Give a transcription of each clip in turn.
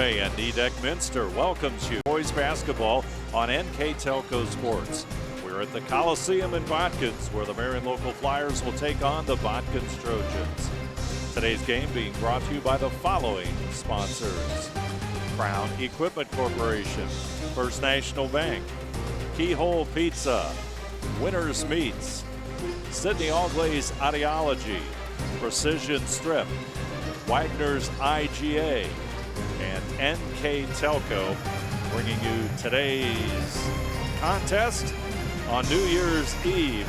and NKTelco Minster welcomes you. Boys basketball on NKTelco Sports. We're at the Coliseum in Botkins, where the Marion local Flyers will take on the Botkins Trojans. Today's game being brought to you by the following sponsors: Crown Equipment Corporation, First National Bank, Keyhole Pizza, Winners Meats, Sydney All-Glaze Audiology, Precision Strip, Wagner's IGA, and NKTelco, bringing you today's contest on New Year's Eve.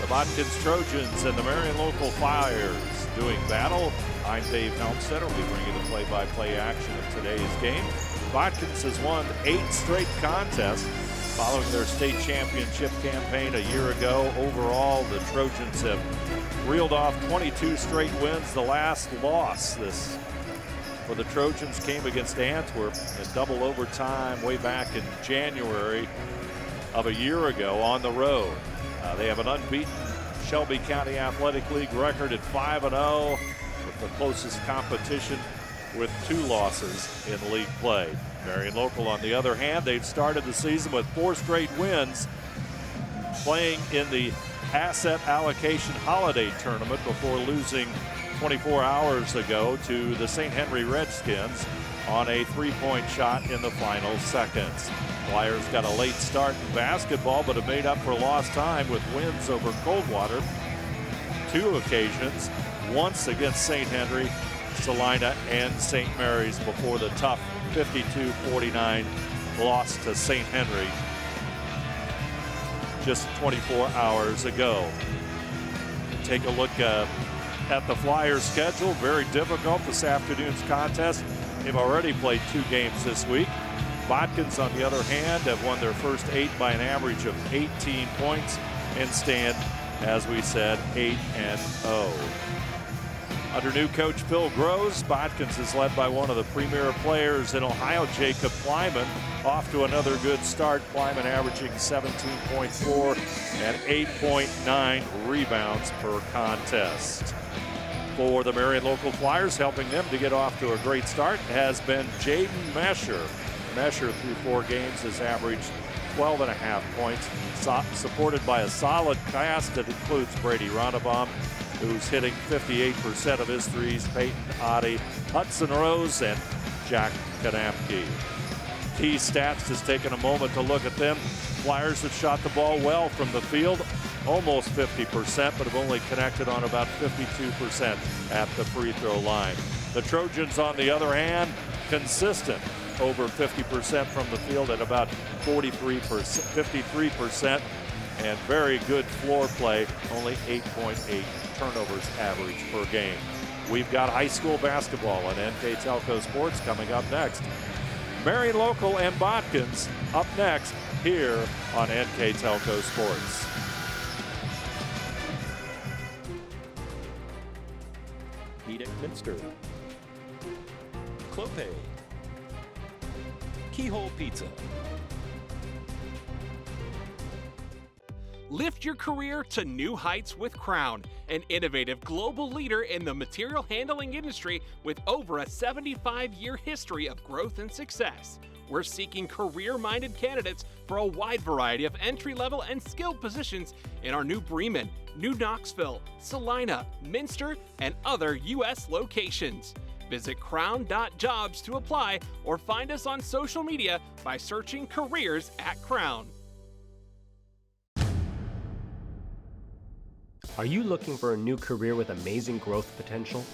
The Botkins Trojans and the Marion local Flyers doing battle. I'm Dave Helmstead. We'll be bringing you the play-by-play action of today's game. Botkins has won 8 straight contests following their state championship campaign a year ago. Overall, the Trojans have reeled off 22 straight wins. The last loss for the Trojans came against Antwerp in double overtime way back in January of a year ago on the road. They have an unbeaten Shelby County Athletic League record at 5-0, with the closest competition with 2 losses in league play. Marion local, on the other hand, they've started the season with 4 straight wins, playing in the Asset Allocation Holiday Tournament before losing 24 hours ago to the St. Henry Redskins on a 3-point shot in the final seconds. Flyers got a late start in basketball, but have made up for lost time with wins over Coldwater 2 occasions, once against St. Henry, Salina, and St. Mary's before the tough 52-49 loss to St. Henry just 24 hours ago. Take a look at the Flyers' schedule. Very difficult this afternoon's contest. They've already played 2 games this week. Botkins, on the other hand, have won their first 8 by an average of 18 points and stand, as we said, 8-0. Under new coach Phil Groves, Botkins is led by one of the premier players in Ohio, Jacob Kleiman, off to another good start. Kleiman averaging 17.4 and 8.9 rebounds per contest. For the Marion local Flyers, helping them to get off to a great start has been Jaden Mesher. Mesher, through 4 games, has averaged 12.5 points, supported by a solid cast that includes Brady Ronnebaum, who's hitting 58% of his threes, Peyton Oddie, Hudson Rose, and Jack Kanapke. Key stats, just taking a moment to look at them. Flyers have shot the ball well from the field, almost 50%, but have only connected on about 52% at the free throw line. The Trojans, on the other hand, consistent, over 50% from the field at about 53%, and very good floor play, only 8.8 turnovers average per game. We've got high school basketball on NKTelco Sports coming up next. Marion local and Botkins up next here on NKTelco Sports. NKTelco Minster, Clope, Keyhole Pizza. Lift your career to new heights with Crown, an innovative global leader in the material handling industry with over a 75-year history of growth and success. We're seeking career-minded candidates for a wide variety of entry-level and skilled positions in our new Bremen, New Knoxville, Salina, Minster, and other U.S. locations. Visit crown.jobs to apply or find us on social media by searching Careers at Crown. Are you looking for a new career with amazing growth potential?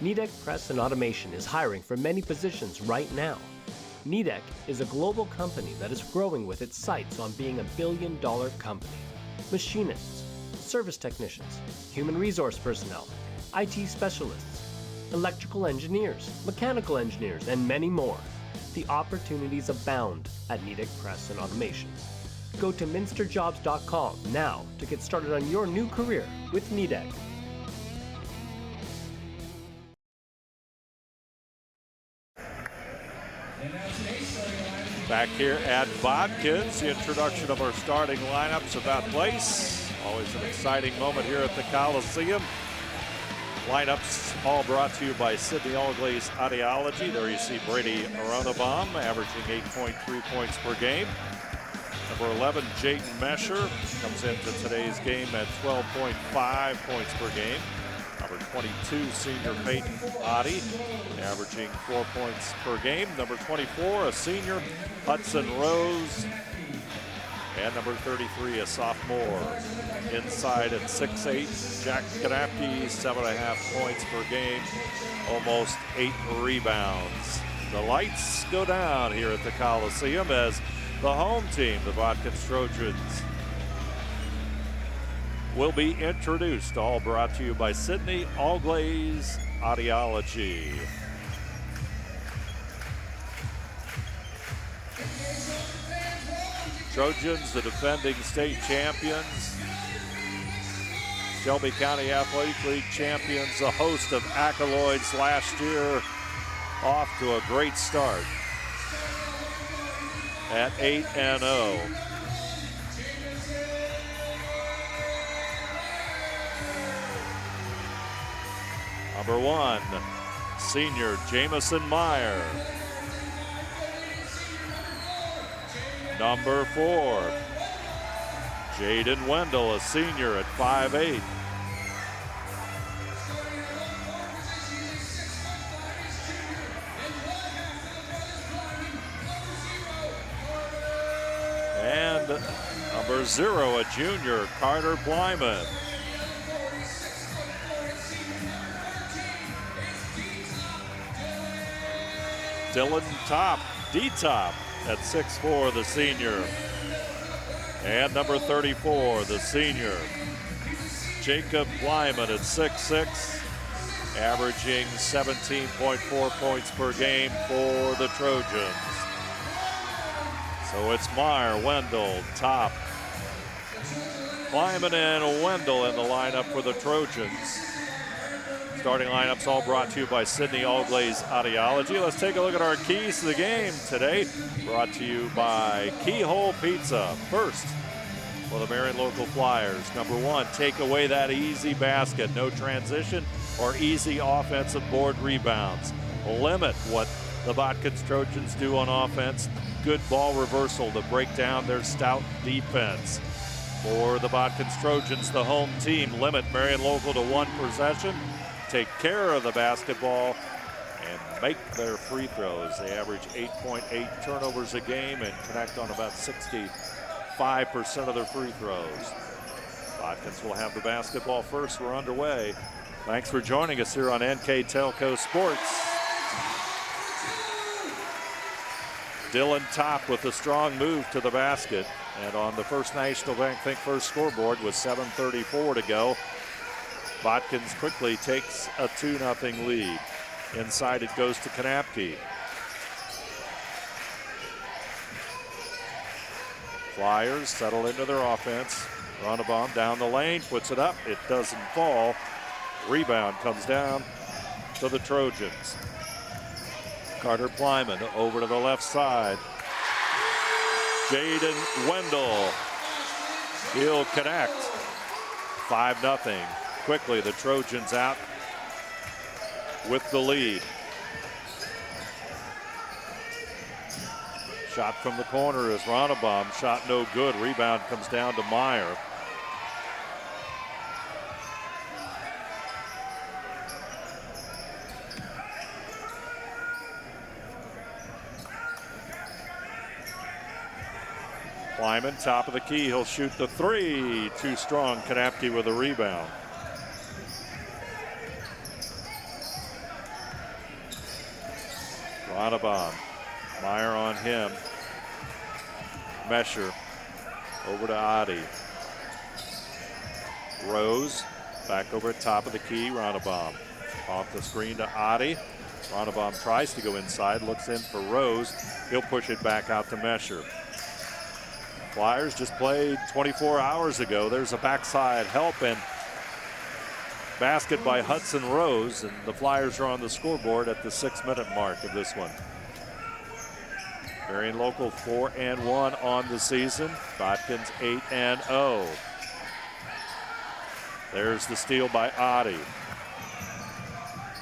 NKTelco Press and Automation is hiring for many positions right now. NKTelco is a global company that is growing with its sights on being a billion-dollar company. Machinists, service technicians, human resource personnel, IT specialists, electrical engineers, mechanical engineers, and many more. The opportunities abound at NKTelco Press and Automation. Go to minsterjobs.com now to get started on your new career with NKTelco. Back here at Botkins, the introduction of our starting lineups about place. Always an exciting moment here at the Coliseum. Lineups all brought to you by Sydney Allglaze Audiology. There you see Brady Aronabaum averaging 8.3 points per game. Number 11, Jaden Mesher, comes into today's game at 12.5 points per game. Number 22, senior Peyton Oddie, averaging 4 points per game. Number 24, a senior, Hudson Rose. And number 33, a sophomore. Inside at 6'8", Jack Kanapke, 7.5 points per game, almost 8 rebounds. The lights go down here at the Coliseum as the home team, the Botkins Trojans, will be introduced. All brought to you by Sydney Allglaze Audiology. Trojans, the defending state champions, Shelby County Athletic League champions, a host of accolades last year, off to a great start at 8-0. Number 1, senior Jamison Meyer. Number 4, Jaden Wendell, a senior at 5'8". And number 0, a junior, Carter Blyman. Dylan D-Top at 6'4", the senior. And number 34, the senior, Jacob Blyman at 6'6", averaging 17.4 points per game for the Trojans. So it's Meyer, Wendell, Top, Blyman, and Wendell in the lineup for the Trojans. Starting lineups all brought to you by Sydney Allglaze Audiology. Let's take a look at our keys to the game today. Brought to you by Keyhole Pizza. First, for the Marion local Flyers. Number 1, take away that easy basket. No transition or easy offensive board rebounds. Limit what the Botkins Trojans do on offense. Good ball reversal to break down their stout defense. For the Botkins Trojans, the home team, limit Marion local to 1 possession. Take care of the basketball and make their free throws. They average 8.8 turnovers a game and connect on about 65% of their free throws. Botkins will have the basketball first. We're underway. Thanks for joining us here on NKTelco Sports. Dylan Top with a strong move to the basket. And on the First National Bank Think First scoreboard with 7:34 to go, Botkins quickly takes a 2-0 lead. Inside it goes to Kanapke. Flyers settle into their offense. Aronabaum down the lane, puts it up. It doesn't fall. Rebound comes down to the Trojans. Carter Blyman over to the left side. Jaden Wendell. He'll connect. 5-0. Quickly, the Trojans out with the lead. Shot from the corner is Aronabaum. Shot no good. Rebound comes down to Meyer. Lyman, top of the key. He'll shoot the 3. Too strong. Kanapke with a rebound. Aronabaum. Meyer on him. Mesher over to Oddie. Rose back over at top of the key. Aronabaum off the screen to Oddie. Aronabaum tries to go inside, looks in for Rose. He'll push it back out to Mesher. Flyers just played 24 hours ago. There's a backside help and basket by Hudson Rose, and the Flyers are on the scoreboard at the 6-minute mark of this one. Marion local 4-1 on the season. Botkins 8-0. There's the steal by Oddie.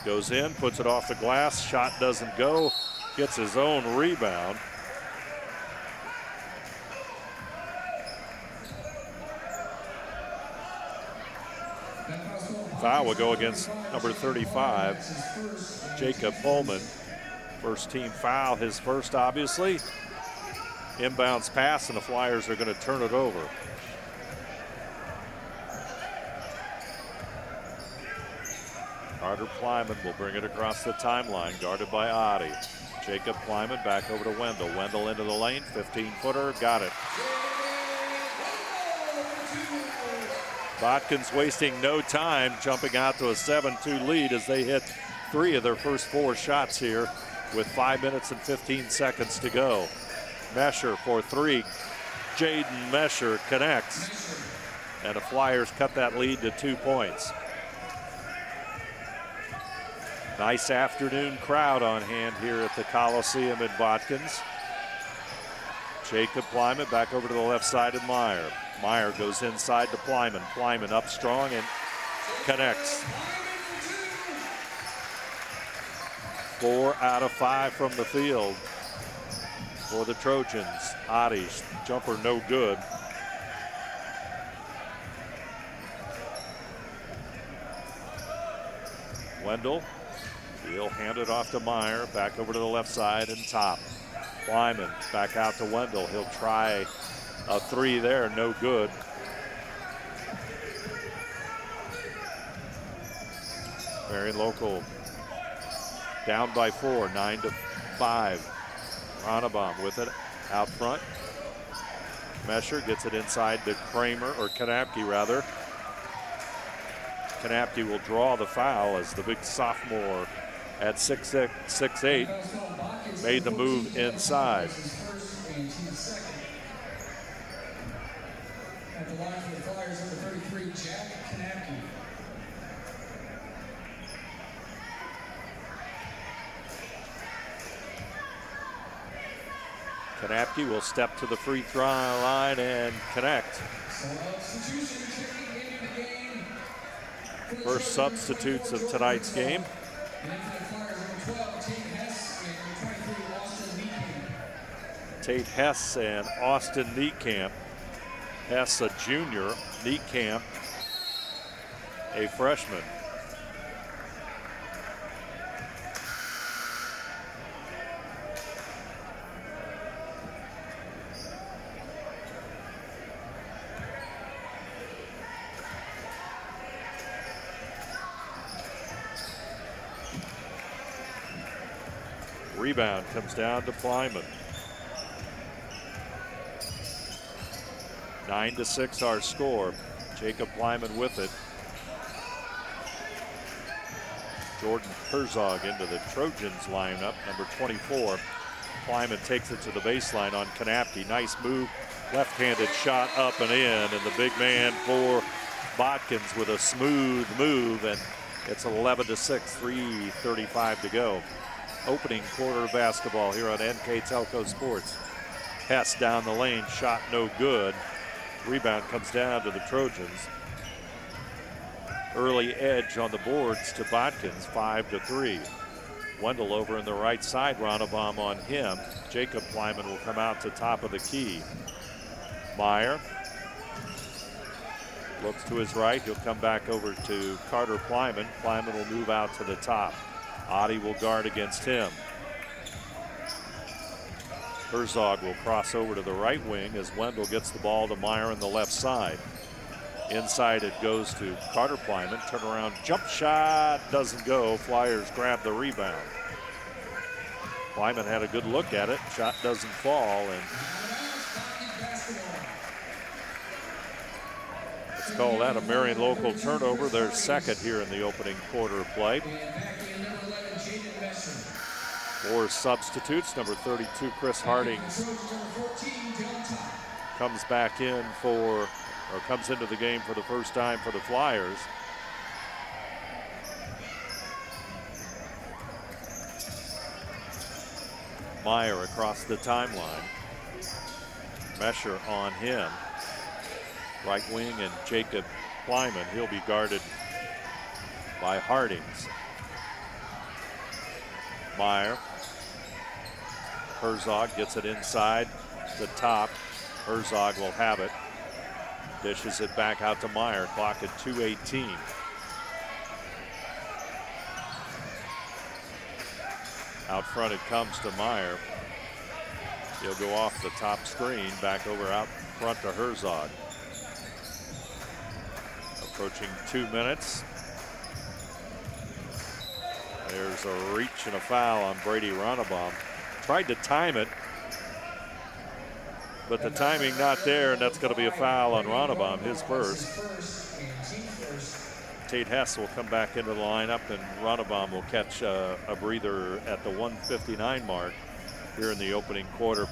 Goes in, puts it off the glass, shot doesn't go, gets his own rebound. Foul will go against number 35, Jacob Pullman. First team foul, his first obviously. Inbounds pass, and the Flyers are going to turn it over. Carter Plyman will bring it across the timeline, guarded by Adi. Jacob Plyman back over to Wendell. Wendell into the lane, 15-footer, got it. Botkins wasting no time, jumping out to a 7-2 lead as they hit 3 of their first 4 shots here with 5 minutes and 15 seconds to go. Mesher for 3. Jaden Mesher connects. And the Flyers cut that lead to 2 points. Nice afternoon crowd on hand here at the Coliseum in Botkins. Jacob Plyman back over to the left side of Meyer. Meyer goes inside to Plyman. Plyman up strong and connects. 4 out of 5 from the field for the Trojans. Adi's jumper no good. Wendell, he'll hand it off to Meyer, back over to the left side and top. Plyman back out to Wendell. He'll try a 3 there, no good. Marion local down by 4, 9-5. Ronnebaum with it out front. Mesher gets it inside to Kramer, or Kanapke rather. Kanapke will draw the foul as the big sophomore at 6'6", 6'8", made the move inside. At the line for the Flyers, number 33, Jack Kanapke. Kanapke will step to the free throw line and connect. First substitutes of tonight's game. Tate Hess and Austin Niekamp. Hess a junior, Niekamp a freshman. Rebound comes down to Plyman. 9-6 our score. Jacob Plyman with it. Jordan Herzog into the Trojans lineup, number 24. Plyman takes it to the baseline on Kanapke. Nice move, left-handed shot up and in, and the big man for Botkins with a smooth move, and it's 11-6, 3:35 to go. Opening quarter of basketball here on NKTelco Sports. Hess down the lane, shot no good. Rebound comes down to the Trojans. Early edge on the boards to Botkins, 5-3. Wendell over in the right side, Ronnebaum on him. Jacob Plyman will come out to top of the key. Meyer looks to his right. He'll come back over to Carter Plyman. Plyman will move out to the top. Adi will guard against him. Herzog will cross over to the right wing as Wendell gets the ball to Meyer on the left side. Inside it goes to Carter Plyman. Turnaround jump shot doesn't go. Flyers grab the rebound. Plyman had a good look at it. Shot doesn't fall, and let's call that a Marion local turnover. Their second here in the opening quarter of play. 4 substitutes. Number 32, Chris Hardings, comes back in for, or comes into the game for the first time for the Flyers. Meyer across the timeline. Mesher on him. Right wing and Jacob Plyman. He'll be guarded by Hardings. Meyer. Herzog gets it inside the top. Herzog will have it. Dishes it back out to Meyer. Clock at 2:18. Out front it comes to Meyer. He'll go off the top screen, back over out front to Herzog. Approaching 2 minutes. There's a reach and a foul on Brady Ronnebaum. Tried to time it, but the timing not there, and that's going to be a foul on Ronnebaum, his first. Tate Hess will come back into the lineup, and Ronnebaum will catch a breather at the 1:59 mark here in the opening quarter.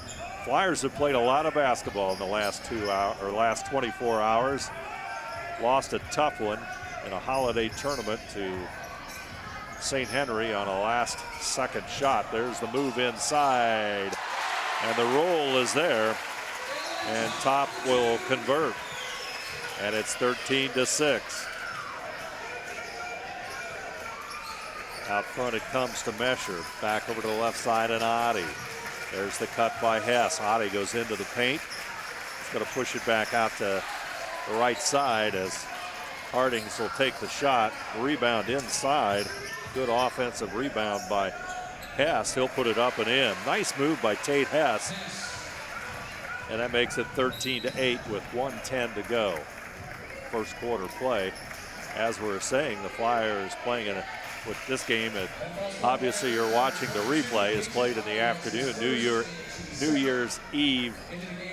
Flyers have played a lot of basketball in the last 24 hours. Lost a tough one in a holiday tournament to St. Henry on a last-second shot. There's the move inside, and the roll is there, and Top will convert, and it's 13-6. Out front it comes to Mesher. Back over to the left side and Adi. There's the cut by Hess. Adi goes into the paint. He's going to push it back out to the right side as Hardings will take the shot. Rebound inside. Good offensive rebound by Hess. He'll put it up and in. Nice move by Tate Hess. And that makes it 13-8 with 1:10 to go. First quarter play. As we're saying, the Flyers playing with this game, obviously you're watching the replay, is played in the afternoon, New Year's Eve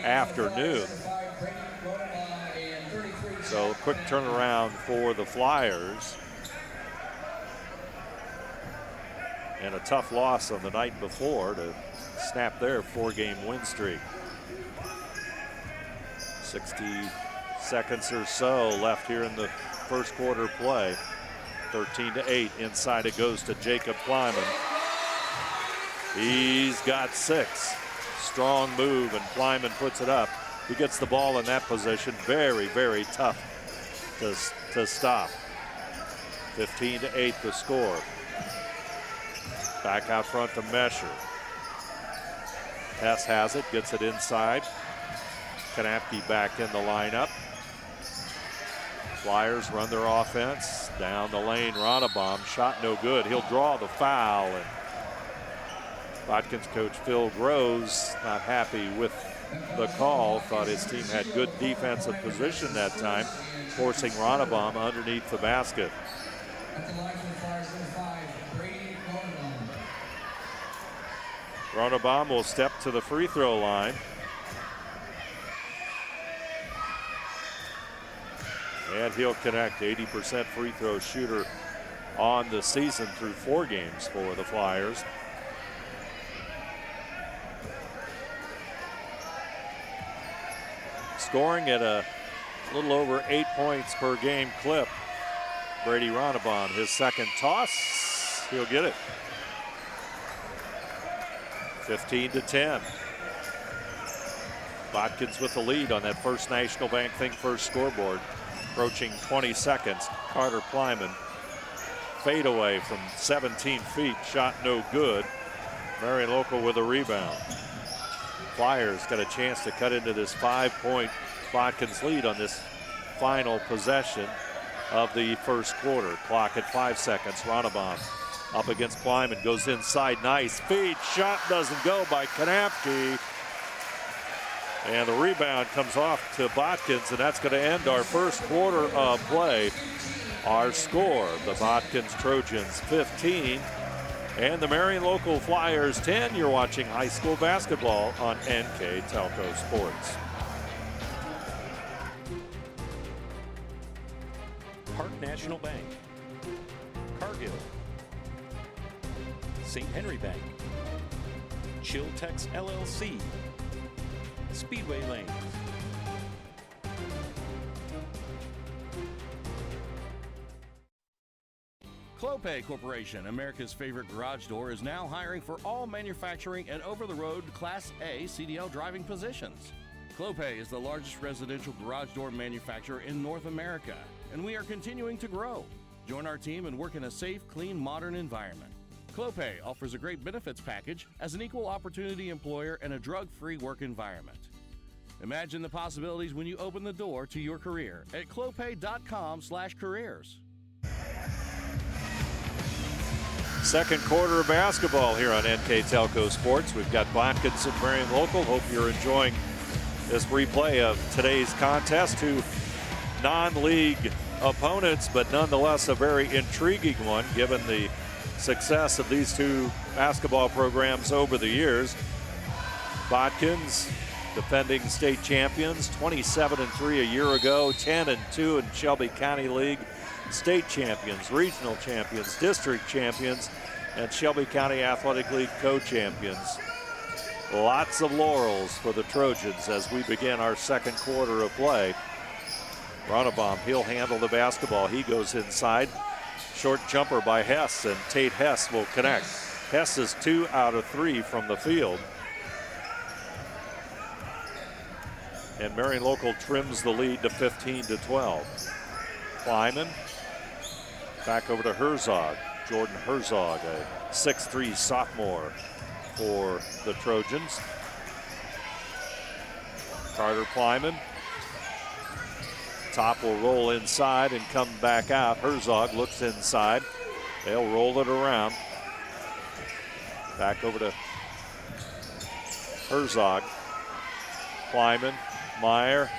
afternoon. So quick turnaround for the Flyers. And a tough loss on the night before to snap their 4-game win streak. 60 seconds or so left here in the first quarter play. 13-8. Inside it goes to Jacob Kleiman. He's got 6. Strong move, and Kleiman puts it up. He gets the ball in that position. Very, very tough to stop. 15-8 the score. Back out front to Mesher. Hess has it, gets it inside. Kanapke back in the lineup. Flyers run their offense down the lane. Ronnebaum shot no good. He'll draw the foul, and Botkins coach Phil Groves not happy with the call. Thought his team had good defensive position that time, forcing Ronnebaum underneath the basket. Ronnebaum will step to the free throw line. And he'll connect. 80% free throw shooter on the season through 4 games for the Flyers. Scoring at a little over 8 points per game clip. Brady Ronnebaum, his second toss, he'll get it. 15-10. Botkins with the lead on that first National Bank Think First scoreboard. Approaching 20 seconds. Carter Kleiman. Fade away from 17 feet. Shot no good. Marion Local with a rebound. Flyers got a chance to cut into this 5-point Botkins lead on this final possession of the first quarter. Clock at 5 seconds. Ronnebaum up against Kleiman. Goes inside. Nice feed. Shot doesn't go by Kanapke. And the rebound comes off to Botkins, and that's going to end our first quarter of play. Our score, the Botkins Trojans 15 and the Marion Local Flyers 10. You're watching high school basketball on NKTelco Sports. Park National Bank, Cargill, St. Henry Bank, Chiltex LLC, Speedway Lanes. Clopay Corporation, America's favorite garage door, is now hiring for all manufacturing and over-the-road Class A CDL driving positions. Clopay is the largest residential garage door manufacturer in North America, and we are continuing to grow. Join our team and work in a safe, clean, modern environment. Clopay offers a great benefits package as an equal opportunity employer and a drug-free work environment. Imagine the possibilities when you open the door to your career at clopay.com/careers. Second quarter of basketball here on NKTelco Sports. We've got Botkins and Marion local. Hope you're enjoying this replay of today's contest. Two non-league opponents, but nonetheless a very intriguing one given the success of these two basketball programs over the years. Botkins, defending state champions, 27-3 a year ago, 10-2 in Shelby County League, state champions, regional champions, district champions, and Shelby County Athletic League co-champions. Lots of laurels for the Trojans as we begin our second quarter of play. Ronnebaum, he'll handle the basketball. He goes inside. Short jumper by Hess, and Tate Hess will connect. Hess is 2 out of 3 from the field. And Marion local trims the lead to 15-12. Kleiman back over to Herzog. Jordan Herzog, a 6'3" sophomore for the Trojans. Carter Kleiman. Top will roll inside and come back out. Herzog looks inside. They'll roll it around. Back over to Herzog. Kleiman, Meyer.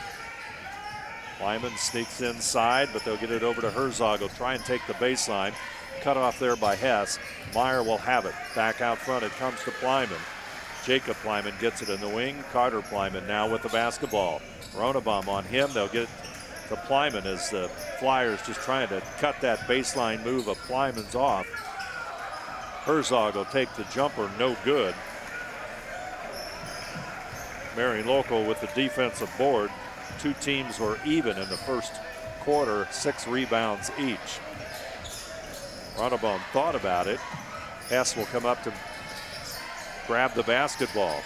Kleiman sneaks inside, but they'll get it over to Herzog. He'll try and take the baseline. Cut off there by Hess. Meyer will have it. Back out front, it comes to Kleiman. Jacob Kleiman gets it in the wing. Carter Kleiman now with the basketball. Ronnebaum on him. They'll get it to Kleiman as the Flyers just trying to cut that baseline move of Kleiman's off. Herzog will take the jumper, no good. Marion local with the defensive board. Two teams were even in the first quarter, 6 rebounds each. Ronnebaum thought about it. Hess will come up to grab the basketball.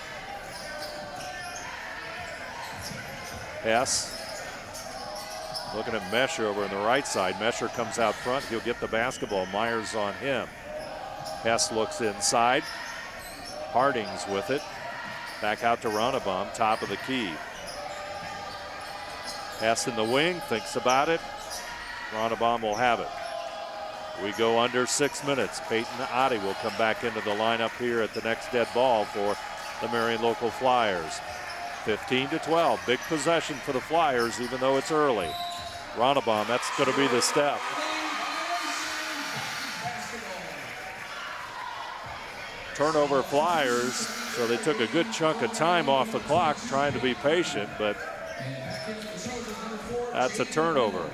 Hess looking at Mesher over on the right side. Mesher comes out front. He'll get the basketball. Myers on him. Hess looks inside. Harding's with it. Back out to Ronnebaum, top of the key. Hess in the wing, thinks about it. Ronnebaum will have it. We go under 6 minutes. Peyton Oddie will come back into the lineup here at the next dead ball for the Marion local Flyers. 15-12, big possession for the Flyers even though it's early. Ronnebaum, that's going to be the step. Turnover Flyers, so they took a good chunk of time off the clock trying to be patient, but that's a turnover.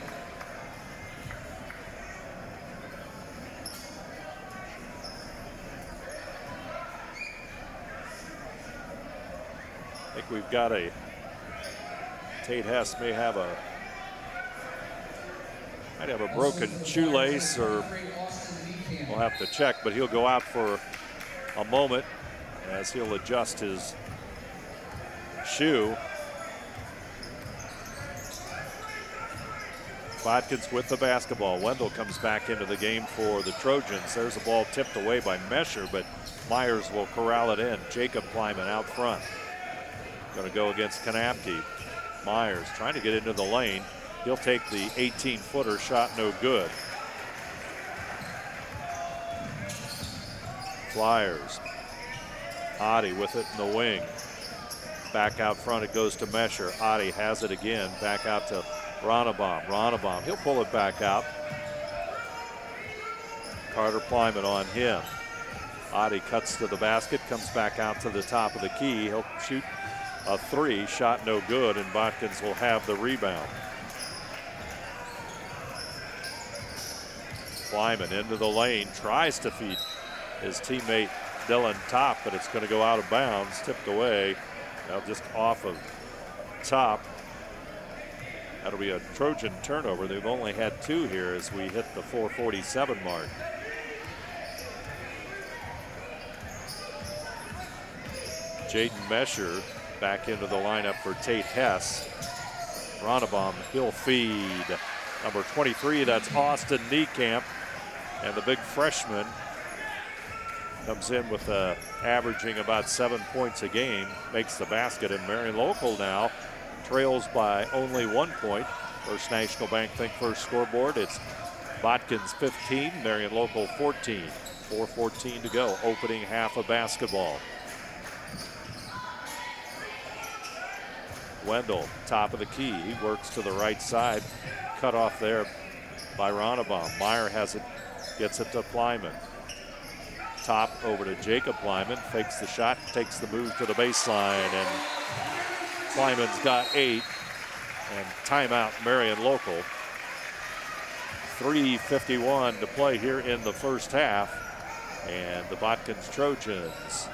I think we've got a Tate Hess might have a broken shoelace, or we'll have to check, but he'll go out for a moment as he'll adjust his shoe. Botkins with the basketball. Wendell comes back into the game for the Trojans. There's a ball tipped away by Mesher, but Myers will corral it in. Jacob Kleiman out front. Going to go against Kanapke. Myers trying to get into the lane. He'll take the 18-footer shot, no good. Flyers. Oddie with it in the wing. Back out front, it goes to Mesher. Oddie has it again. Back out to Ronnebaum. Ronnebaum, he'll pull it back out. Carter Kleiman on him. Oddie cuts to the basket, comes back out to the top of the key. He'll shoot a 3, shot no good, and Botkins will have the rebound. Kleiman into the lane, tries to feed his teammate Dylan Top, but it's going to go out of bounds, tipped away. Now just off of Top. That'll be a Trojan turnover. They've only had 2 here as we hit the 4:47 mark. Jaden Mesher back into the lineup for Tate Hess. Ronnebaum, he'll feed. Number 23, that's Austin Niekamp. And the big freshman comes in with averaging about 7 points a game, makes the basket, and Marion Local now trails by only 1 point. First National Bank Think First scoreboard, it's Botkins 15, Marion Local 14. 4:14 to go, opening half of basketball. Wendell, top of the key, he works to the right side, cut off there by Ronnebaum. Meyer has it, gets it to Plyman. Top over to Jacob Plyman, fakes the shot, takes the move to the baseline, and Plyman's got 8. And timeout Marion Local. 3:51 to play here in the first half, and the Botkins Trojans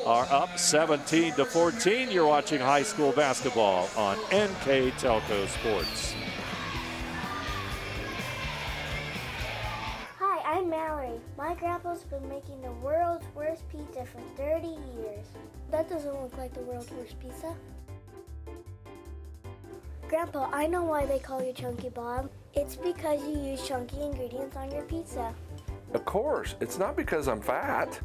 are up 17-14. You're watching high school basketball on NKTelco Sports. Hi, I'm Mallory. My grandpa's been making the world's worst pizza for 30 years. That doesn't look like the world's worst pizza. Grandpa, I know why they call you Chunky Bob. It's because you use chunky ingredients on your pizza. Of course, it's not because I'm fat.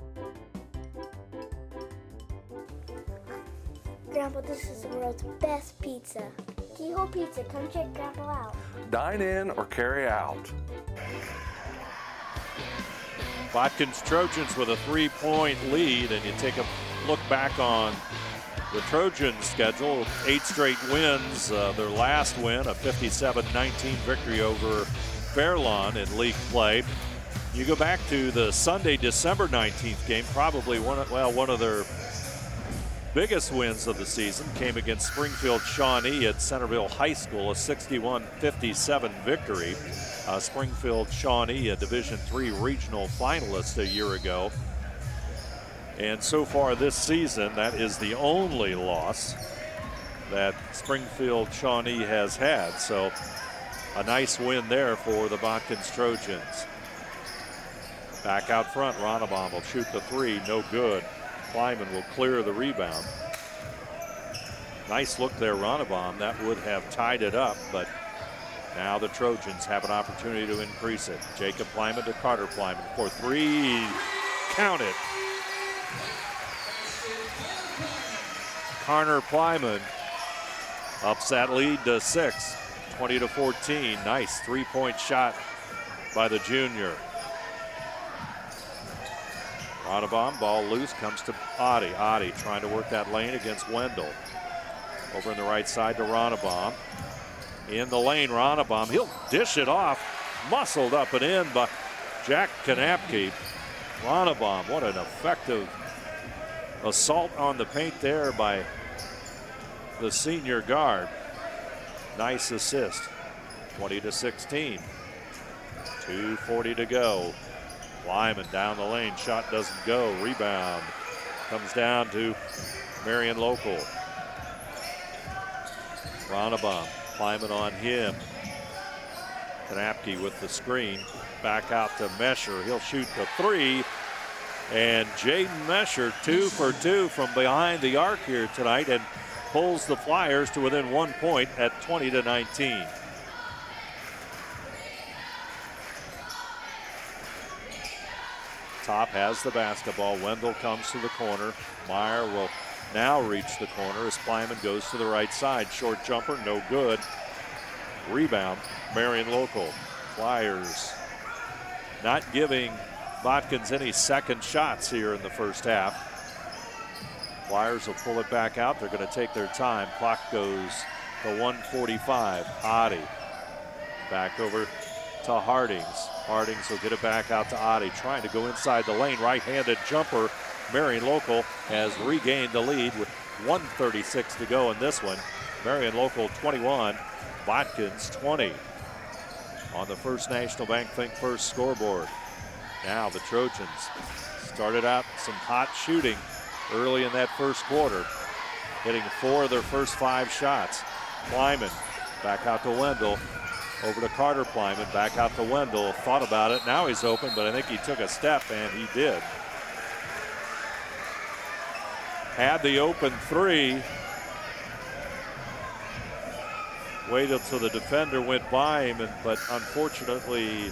Grandpa, this is the world's best pizza. Keyhole Pizza, come check Grandpa out. Dine in or carry out. Botkins Trojans with a 3-point lead, and you take a look back on the Trojans' schedule, 8 straight wins. Their last win, a 57-19 victory over Fairlawn in league play. You go back to the Sunday, December 19th game, probably one of their biggest wins of the season came against Springfield Shawnee at Centerville High School, a 61-57 victory. Springfield Shawnee, a Division III regional finalist a year ago. And so far this season, that is the only loss that Springfield Shawnee has had. So a nice win there for the Botkins Trojans. Back out front, Ronnebaum will shoot the 3, no good. Plyman will clear the rebound. Nice look there, Ronnebaum. That would have tied it up, but now the Trojans have an opportunity to increase it. Jacob Plyman to Carter Plyman for 3. Count it. Carter Plyman ups that lead to 6, 20-14. Nice 3-point shot by the junior. Ronnebaum, ball loose, comes to Oddie. Oddie trying to work that lane against Wendell. Over in the right side to Ronnebaum. In the lane, Ronnebaum, he'll dish it off. Muscled up and in by Jack Kanapke. Ronnebaum, what an effective assault on the paint there by the senior guard. Nice assist. 20-16. 2:40 to go. Lyman down the lane, shot doesn't go. Rebound comes down to Marion Local. Ronnebaum, Lyman on him. Kanapke with the screen. Back out to Mesher. He'll shoot the 3. And Jaden Mesher, 2 for 2 from behind the arc here tonight, and pulls the Flyers to within 1 point at 20-19. Top has the basketball. Wendell comes to the corner. Meyer will now reach the corner as Plyman goes to the right side. Short jumper, no good. Rebound, Marion Local. Flyers not giving Botkins any second shots here in the first half. Flyers will pull it back out. They're going to take their time. Clock goes to 1:45. Oddie back over to Hardings. Hardings will get it back out to Oddie, trying to go inside the lane. Right-handed jumper. Marion Local has regained the lead with 1:36 to go in this one. Marion Local 21, Botkins 20. On the First National Bank Think First scoreboard. Now the Trojans started out some hot shooting early in that first quarter, hitting 4 of their first 5 shots. Plyman back out to Wendell. Over to Carter Plyman, back out to Wendell. Thought about it, now he's open, but I think he took a step, and he did. Had the open 3. Waited till the defender went by him, but unfortunately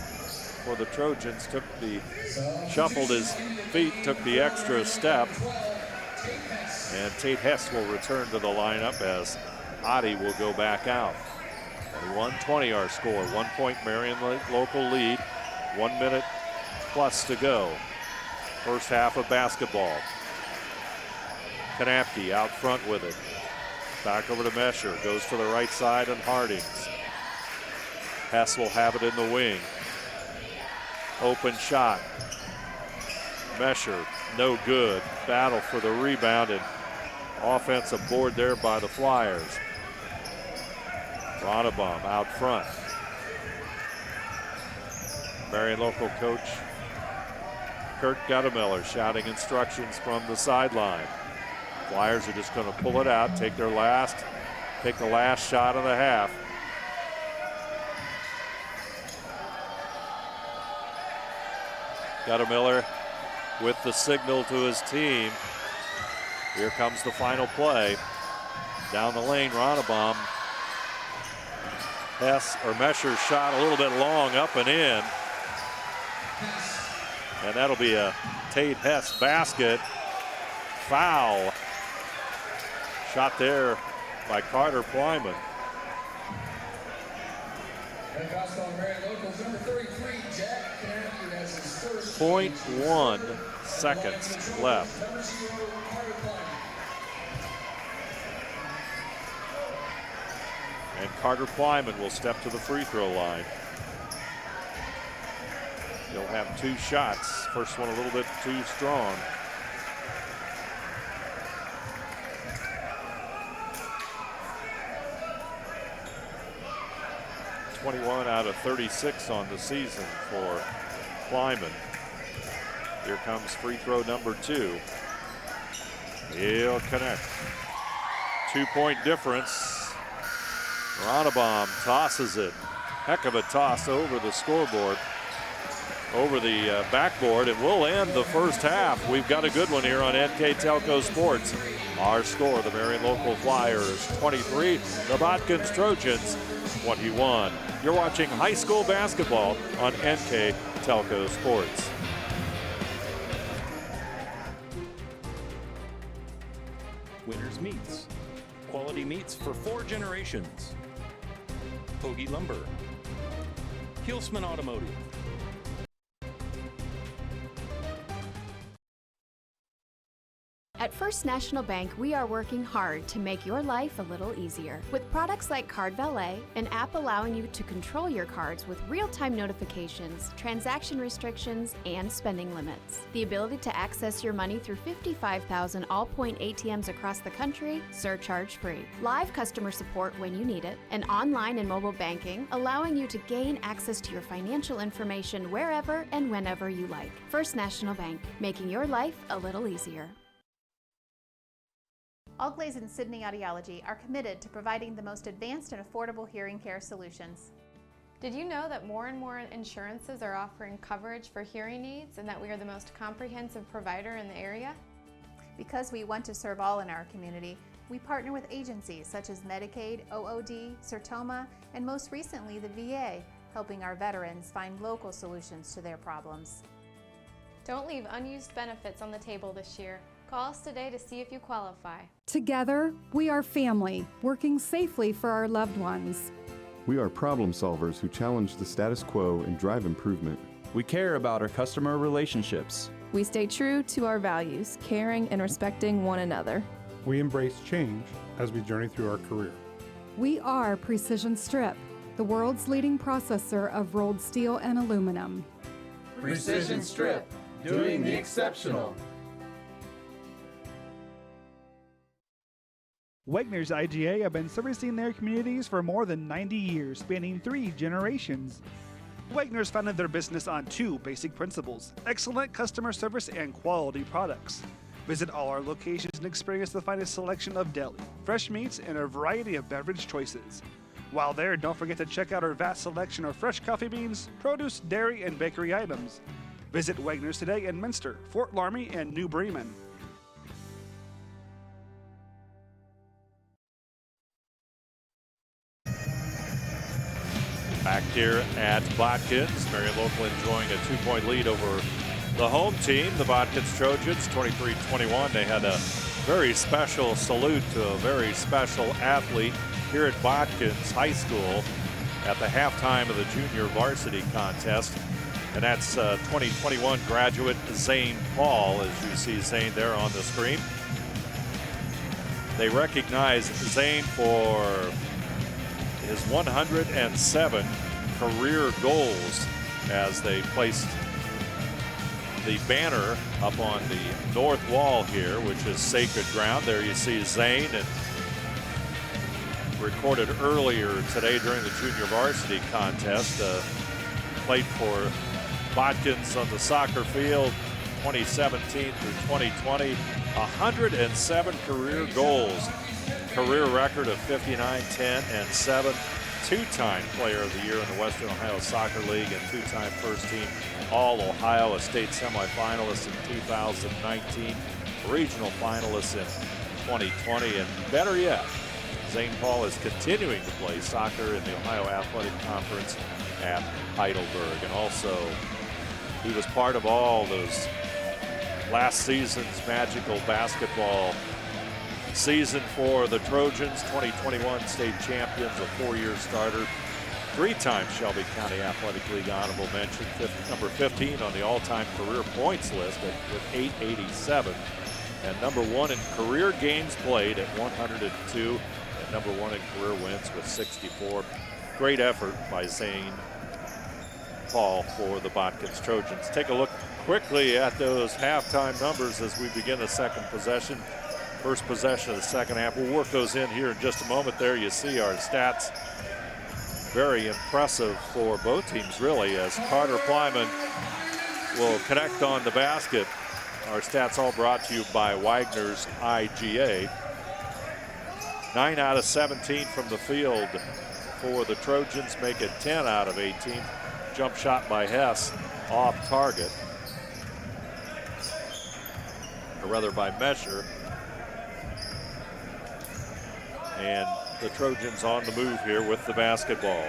for the Trojans shuffled his feet, took the extra step. And Tate Hess will return to the lineup as Adi will go back out. 21-20 our score. 1 point Marion local lead. 1 minute plus to go. First half of basketball. Kanapke out front with it. Back over to Mesher. Goes to the right side and Hardings. Hess will have it in the wing. Open shot. Mesher, no good. Battle for the rebound and offensive board there by the Flyers. Ronnebaum out front. Marion local coach Kurt Guttemiller shouting instructions from the sideline. Flyers are just going to pull it out, take the last shot of the half. Guttemiller with the signal to his team. Here comes the final play. Down the lane, Ronnebaum. Mesher's shot a little bit long, up and in. And that'll be a Tate Hess basket. Foul. Shot there by Carter Plyman. 0.1 seconds left. And Carter Plyman will step to the free throw line. He'll have 2 shots. First one a little bit too strong. .21 out of 36 on the season for Plyman. Here comes free throw number 2. He'll connect. 2-point difference. Ronnebaum tosses it. Heck of a toss over the scoreboard, over the backboard, and we'll end the first half. We've got a good one here on NKTelco Sports. Our score, the Marion local Flyers 23, the Botkins Trojans 21. You're watching high school basketball on NKTelco Sports. Winners Meats. Quality meats for 4 generations. Hoagie Lumber. Hilsman Automotive. At First National Bank, we are working hard to make your life a little easier. With products like Card Valet, an app allowing you to control your cards with real-time notifications, transaction restrictions, and spending limits. The ability to access your money through 55,000 all-point ATMs across the country, surcharge-free. Live customer support when you need it, and online and mobile banking, allowing you to gain access to your financial information wherever and whenever you like. First National Bank, making your life a little easier. Allglaze and Sydney Audiology are committed to providing the most advanced and affordable hearing care solutions. Did you know that more and more insurances are offering coverage for hearing aids and that we are the most comprehensive provider in the area? Because we want to serve all in our community, we partner with agencies such as Medicaid, OOD, Sertoma, and most recently the VA, helping our veterans find local solutions to their problems. Don't leave unused benefits on the table this year. Call us today to see if you qualify. Together, we are family, working safely for our loved ones. We are problem solvers who challenge the status quo and drive improvement. We care about our customer relationships. We stay true to our values, caring and respecting one another. We embrace change as we journey through our career. We are Precision Strip, the world's leading processor of rolled steel and aluminum. Precision Strip, doing the exceptional. Wegner's IGA have been servicing their communities for more than 90 years, spanning 3 generations. Wegner's founded their business on 2 basic principles: excellent customer service and quality products. Visit all our locations and experience the finest selection of deli, fresh meats, and a variety of beverage choices. While there, don't forget to check out our vast selection of fresh coffee beans, produce, dairy, and bakery items. Visit Wegner's today in Minster, Fort Laramie, and New Bremen. Back here at Botkins, Marion Local enjoying a 2-point lead over the home team, the Botkins Trojans, 23-21. They had a very special salute to a very special athlete here at Botkins High School at the halftime of the junior varsity contest. And that's 2021 graduate Zane Paul, as you see Zane there on the screen. They recognize Zane for his 107 career goals as they placed the banner up on the north wall here, which is sacred ground. There you see Zane, and recorded earlier today during the junior varsity contest. Played for Botkins on the soccer field 2017 through 2020. 107 career goals. Career record of 59, 10, and 7. Two-time Player of the Year in the Western Ohio Soccer League and two-time first-team All-Ohio, a state semifinalist in 2019, regional finalist in 2020, and better yet, Zane Paul is continuing to play soccer in the Ohio Athletic Conference at Heidelberg. And also, he was part of all those last season's magical basketball season for the Trojans, 2021 state champions, a 4-year starter, 3-time Shelby County Athletic League honorable mention, number 15 on the all-time career points list with 887, and number 1 in career games played at 102, and number 1 in career wins with 64. Great effort by Zane Paul for the Botkins Trojans. Take a look quickly at those halftime numbers as we begin the second possession. First possession of the second half. We'll work those in here in just a moment. There you see our stats. Very impressive for both teams, really, as Carter Plyman will connect on the basket. Our stats all brought to you by Wagner's IGA. 9 out of 17 from the field for the Trojans, make it 10 out of 18. Jump shot by Hess off target, or rather by Mesher. And the Trojans on the move here with the basketball.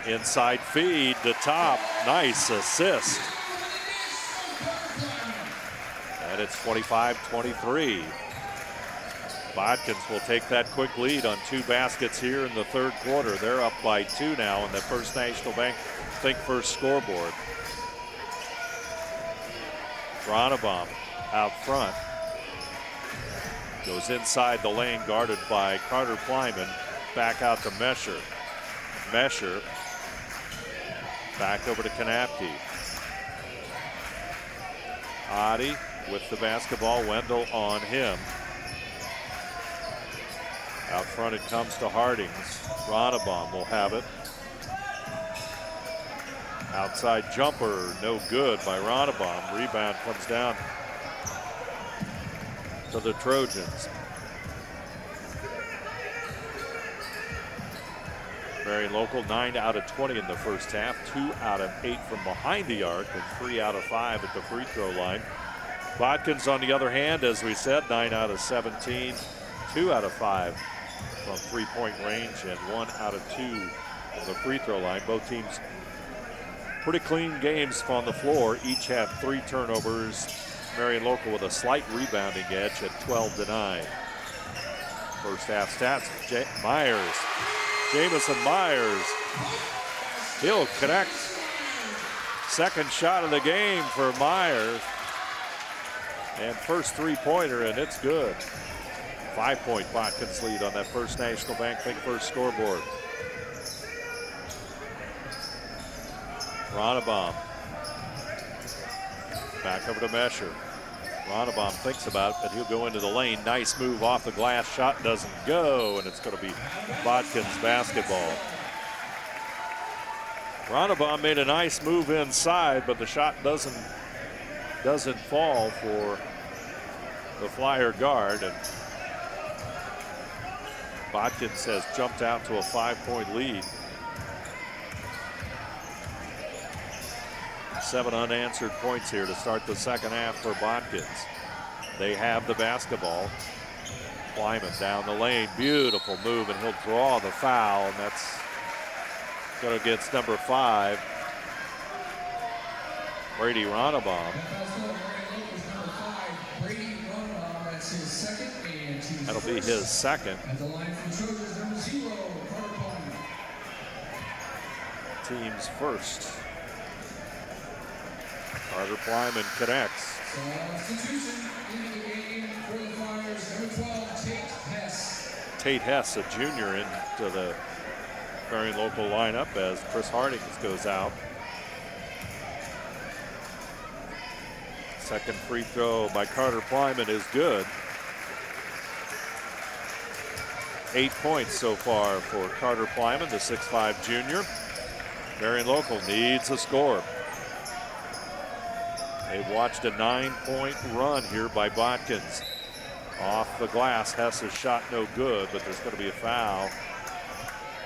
Inside feed to top, nice assist. And it's 25-23. Botkins will take that quick lead on 2 baskets here in the third quarter. They're up by 2 now on the First National Bank Think First scoreboard. Ronnebaum out front. Goes inside the lane, guarded by Carter Plyman. Back out to Mesher. Mesher back over to Kanapke. Adi with the basketball. Wendell on him. Out front it comes to Hardings. Ronnebaum will have it. Outside jumper, no good by Ronnebaum. Rebound comes down to the Trojans. Marion Local 9 out of 20 in the first half, 2 out of 8 from behind the arc, and 3 out of 5 at the free throw line. Botkins, on the other hand, as we said, 9 out of 17, 2 out of 5 from three-point range, and 1 out of 2 on the free throw line. Both teams pretty clean games on the floor. Each have 3 turnovers. Marion Local with a slight rebounding edge at 12-9. First half stats, Jamison Myers. He'll connect. Second shot of the game for Myers. And first 3-pointer, and it's good. 5-point Botkins lead on that First National Bank Think First scoreboard. Ronnebaum. Back over to Mesher. Ronnebaum thinks about it, but he'll go into the lane. Nice move off the glass. Shot doesn't go, and it's going to be Botkins basketball. Ronnebaum made a nice move inside, but the shot doesn't fall for the Flyer guard, and Botkins has jumped out to a 5-point lead. 7 unanswered points here to start the second half for Botkins. They have the basketball. Lyman down the lane, beautiful move, and he'll draw the foul, and that's going against number 5, Brady Ronnebaum. That'll be his second. At the line from Trojans, number 0, Carter Palmer. Team's first. Carter Plyman connects. Substitution into the game for the Flyers, number 12, Tate Hess. Tate Hess, a junior, into the Marion local lineup as Chris Hardings goes out. Second free throw by Carter Plyman is good. 8 points so far for Carter Plyman, the 6'5 junior. Marion local needs a score. They've watched a 9-point run here by Botkins. Off the glass, Hess's shot no good, but there's going to be a foul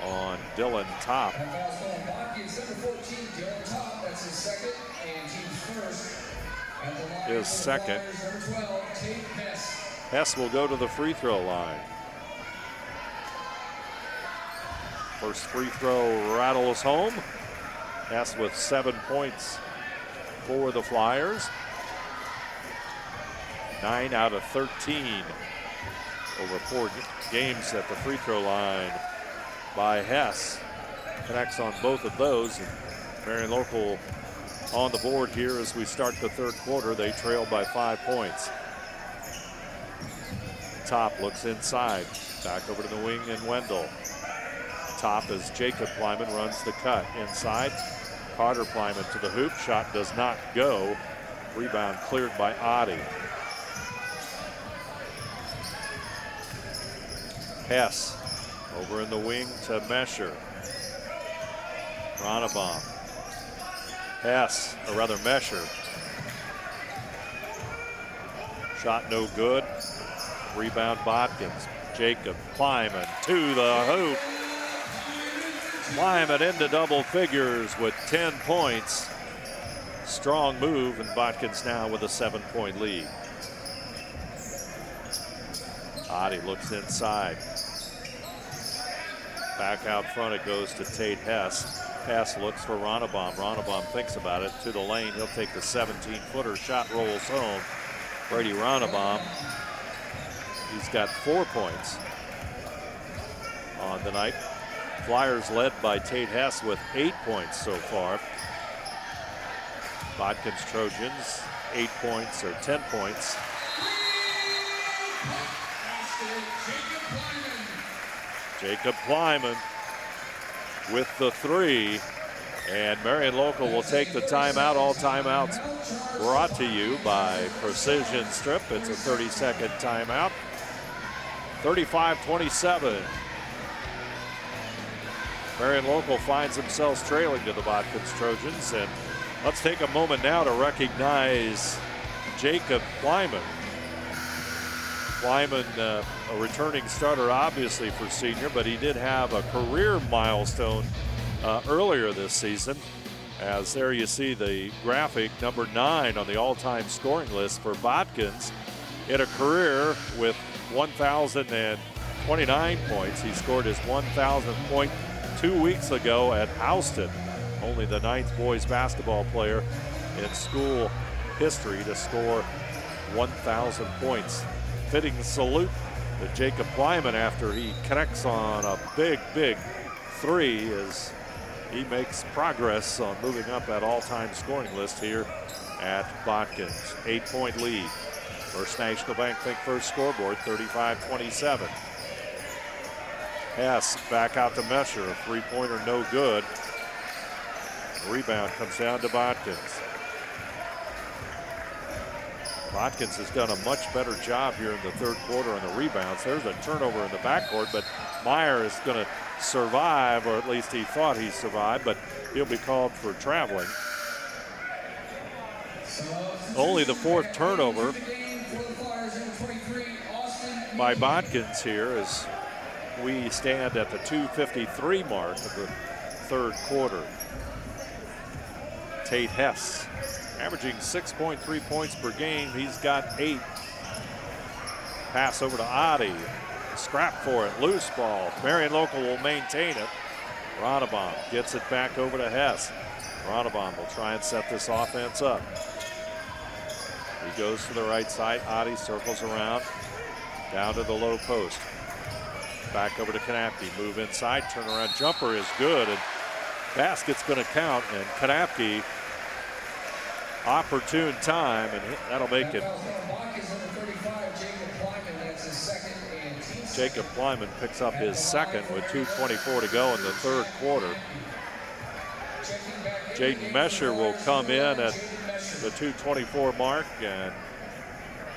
on Dylan Top. Botkins, number 14, Dylan Top, that's his second, and team's first. At the line His second. Flyers, number 12, Tate Hess. Hess will go to the free throw line. First free throw rattles home. Hess with 7 points for the Flyers. 9 out of 13 over 4 games at the free throw line by Hess. Connects on both of those. And Marion local on the board here as we start the third quarter. They trail by 5 points. Top looks inside. Back over to the wing and Wendell. Top as Jacob Plyman runs the cut inside. Carter Plyman to the hoop. Shot does not go. Rebound cleared by Adi. Hess over in the wing to Mesher. Ronnebaum. Hess, or rather Mesher. Shot no good. Rebound Botkins. Jacob Plyman to the hoop. Plyman into double figures with 10 points. Strong move, and Botkins now with a 7-point lead. Adi looks inside. Back out front it goes to Tate Hess. Hess looks for Ronnebaum. Ronnebaum thinks about it. To the lane, he'll take the 17-footer. Shot rolls home. Brady Ronnebaum. He's got 4 points on the night. Flyers led by Tate Hess with 8 points so far. Botkins Trojans, 8 points or 10 points. Jacob Plyman with the 3. And Marion local will take the timeout. All timeouts brought to you by Precision Strip. It's a 30-second timeout. 35-27. Marion local finds themselves trailing to the Botkins Trojans. And let's take a moment now to recognize Jacob Plyman. Plyman, a returning starter obviously for senior, but he did have a career milestone earlier this season. As there you see the graphic, number 9 on the all-time scoring list for Botkins. In a career with 1,029 points. He scored his 1,000th point 2 weeks ago at Houston. Only the 9th boys basketball player in school history to score 1,000 points. Fitting salute to Jacob Plyman after he connects on a big 3 as he makes progress on moving up that all-time scoring list here at Botkins. 8-point lead. First National Bank Think First scoreboard, 35-27. Hess back out to Mesher. A 3-pointer no good. Rebound comes down to Botkins. Botkins has done a much better job here in the third quarter on the rebounds. There's a turnover in the backcourt, but Meyer is going to survive, or at least he thought he survived, but he'll be called for traveling. Only the 4th turnover by Botkins here as we stand at the 2:53 mark of the third quarter. Tate Hess averaging 6.3 points per game. He's got 8. Pass over to Adi. Scrap for it. Loose ball. Marion Local will maintain it. Ronnebaum gets it back over to Hess. Ronnebaum will try and set this offense up. He goes to the right side. Adi circles around. Down to the low post. Back over to Kanapke. Move inside. Turnaround jumper is good. And basket's going to count. And Kanapke, opportune time. And that'll make it. Jacob Plyman picks up his second with 2:24 to go in the third quarter. Jaden Mesher will come in at the 2:24 mark and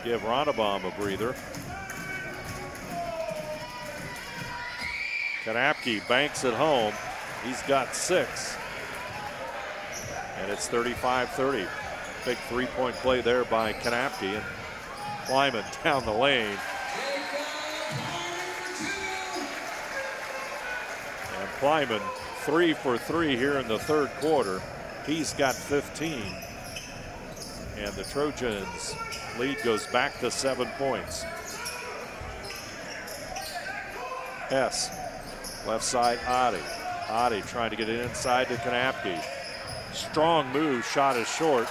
give Ronnebaum a breather. Kanapke banks it home. He's got 6. And it's 35-30. Big three-point play there by Kanapke. And Plyman down the lane. And Plyman 3 for 3 here in the third quarter. He's got 15. And the Trojans lead goes back to 7 points. Hess, left side, Adi. Adi trying to get it inside to Kanapke. Strong move, shot is short.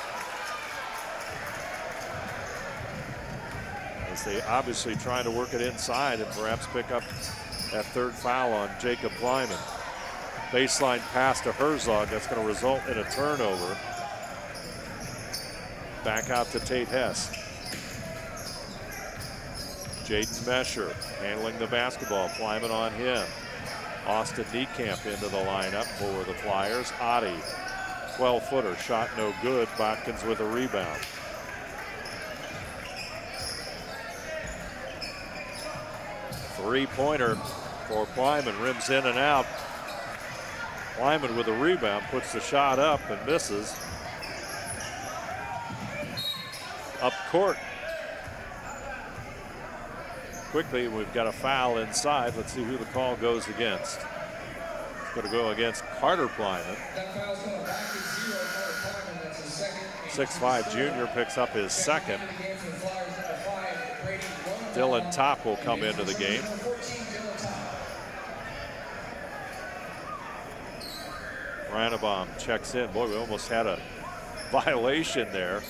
As they obviously trying to work it inside and perhaps pick up that third foul on Jacob Plyman. Baseline pass to Herzog. That's going to result in a turnover. Back out to Tate Hess. Jaden Mesher handling the basketball. Plyman on him. Austin Niekamp into the lineup for the Flyers. Adi, 12-footer, shot no good. Botkins with a rebound. Three-pointer for Plyman, rims in and out. Plyman with a rebound, puts the shot up and misses. Up court. Quickly, we've got a foul inside. Let's see who the call goes against. It's going to go against Carter Plyman. 6'5" junior picks up his second. Dylan Topp will come into the game. Ronnebaum checks in. Boy, we almost had a violation there.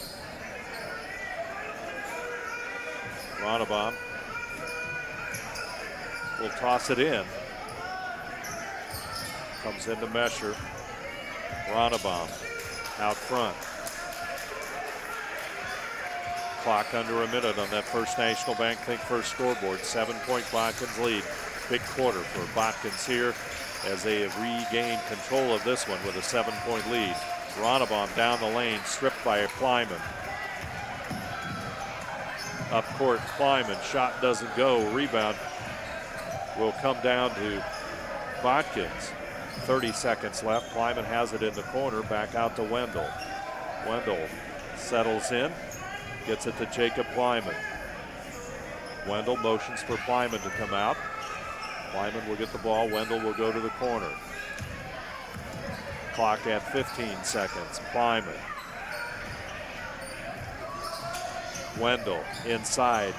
Ronnebaum will toss it in. Comes into Mesher. Ronnebaum out front. Clock under a minute on that First National Bank Think First scoreboard. 7-point Botkins lead. Big quarter for Botkins here as they have regained control of this one with a 7-point lead. Ronnebaum down the lane, stripped by Plyman. Up court, Plyman, shot doesn't go. Rebound will come down to Botkins. 30 seconds left. Plyman has it in the corner, back out to Wendell. Wendell settles in, gets it to Jacob Plyman. Wendell motions for Plyman to come out. Plyman will get the ball. Wendell will go to the corner. Clock at 15 seconds. Plyman. Wendell inside,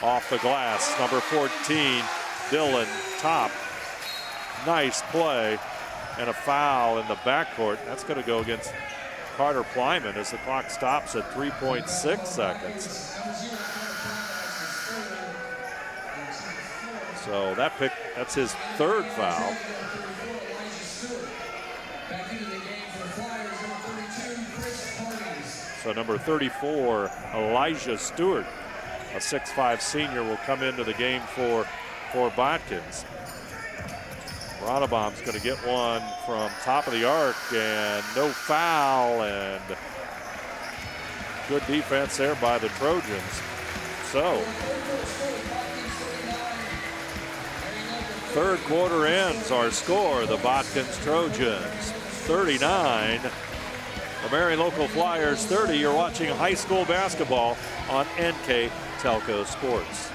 off the glass. Number 14, Dylan Topp. Nice play, and a foul in the backcourt. That's going to go against Carter Plyman as the clock stops at 3.6 seconds. So that's his third foul. So number 34, Elijah Stewart, a 6'5" senior, will come into the game for Botkins. Ronnebaum's going to get one from top of the arc, and no foul, and good defense there by the Trojans. So, third quarter ends. Our score, the Botkins Trojans 39. The Marion Local Flyers 30. You're watching high school basketball on NKTelco Sports.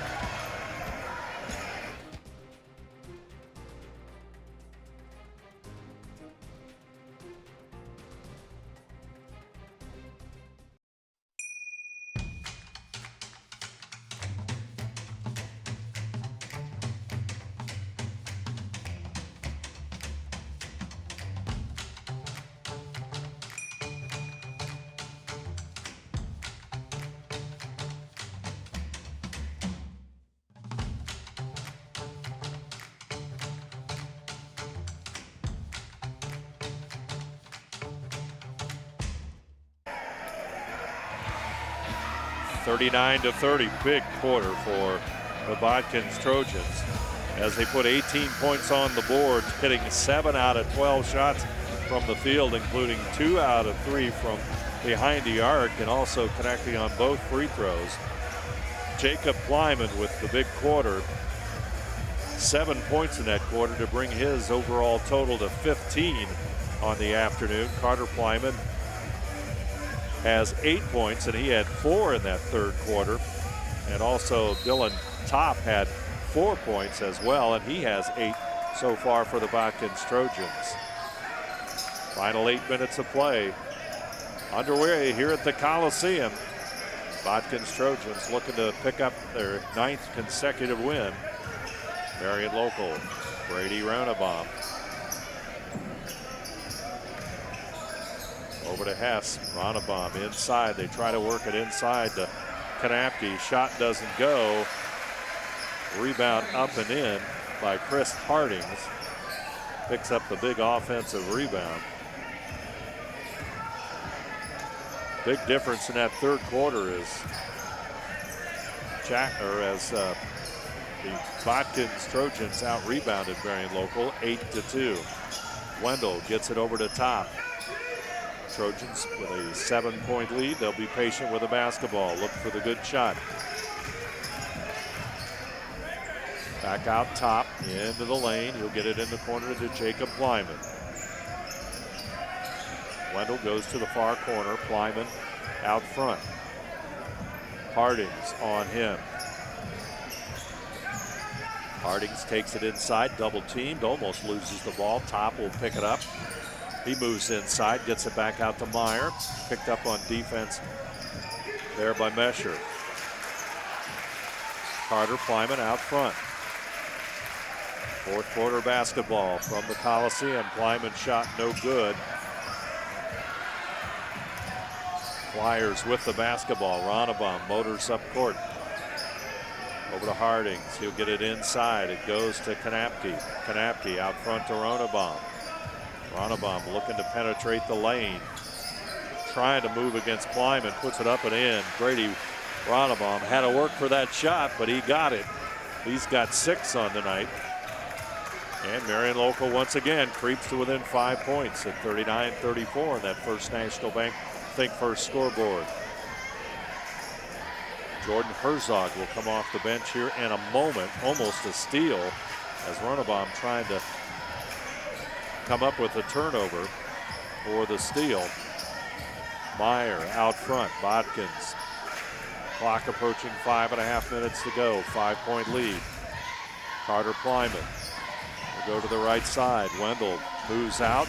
39-30, big quarter for the Botkins Trojans as they put 18 points on the board, hitting 7 out of 12 shots from the field, including 2 out of 3 from behind the arc, and also connecting on both free throws. Jacob Kleiman with the big quarter, 7 points in that quarter to bring his overall total to 15 on the afternoon. Carter Kleiman has 8 points, and he had 4 in that third quarter. And also Dylan Topp had 4 points as well, and he has 8 so far for the Botkins Trojans. Final 8 minutes of play underway here at the Coliseum. Botkins Trojans looking to pick up their 9th consecutive win. Marion local, Brady Roundabaum. Over to Hess, Ronabaum inside. They try to work it inside to Kanapke. Shot doesn't go. Rebound up and in by Chris Hardings. Picks up the big offensive rebound. Big difference in that third quarter is the Botkins Trojans out-rebounded Marion local 8-2. Wendell gets it over to Top. Trojans with a 7-point lead. They'll be patient with the basketball. Look for the good shot. Back out Top into the lane. He'll get it in the corner to Jacob Kleiman. Wendell goes to the far corner. Kleiman out front. Hardings on him. Hardings takes it inside, double teamed, almost loses the ball. Top will pick it up. He moves inside, gets it back out to Meyer. Picked up on defense there by Mesher. Carter Kleiman out front. Fourth quarter basketball from the Coliseum. Kleiman shot no good. Flyers with the basketball. Ronabaum motors up court. Over to Hardings. He'll get it inside. It goes to Kanapke. Kanapke out front to Ronabaum. Ronabaum looking to penetrate the lane. Trying to move against Kleiman. Puts it up and in. Brady Ronabaum had to work for that shot, but he got it. He's got 6 on the night. And Marion local once again creeps to within 5 points at 39-34 in that First National Bank Think First scoreboard. Jordan Herzog will come off the bench here in a moment, almost a steal, as Ronabaum trying to come up with a turnover for the steal. Meyer out front, Botkins. Clock approaching 5.5 minutes to go, 5-point lead. Carter Kleiman will go to the right side. Wendell moves out,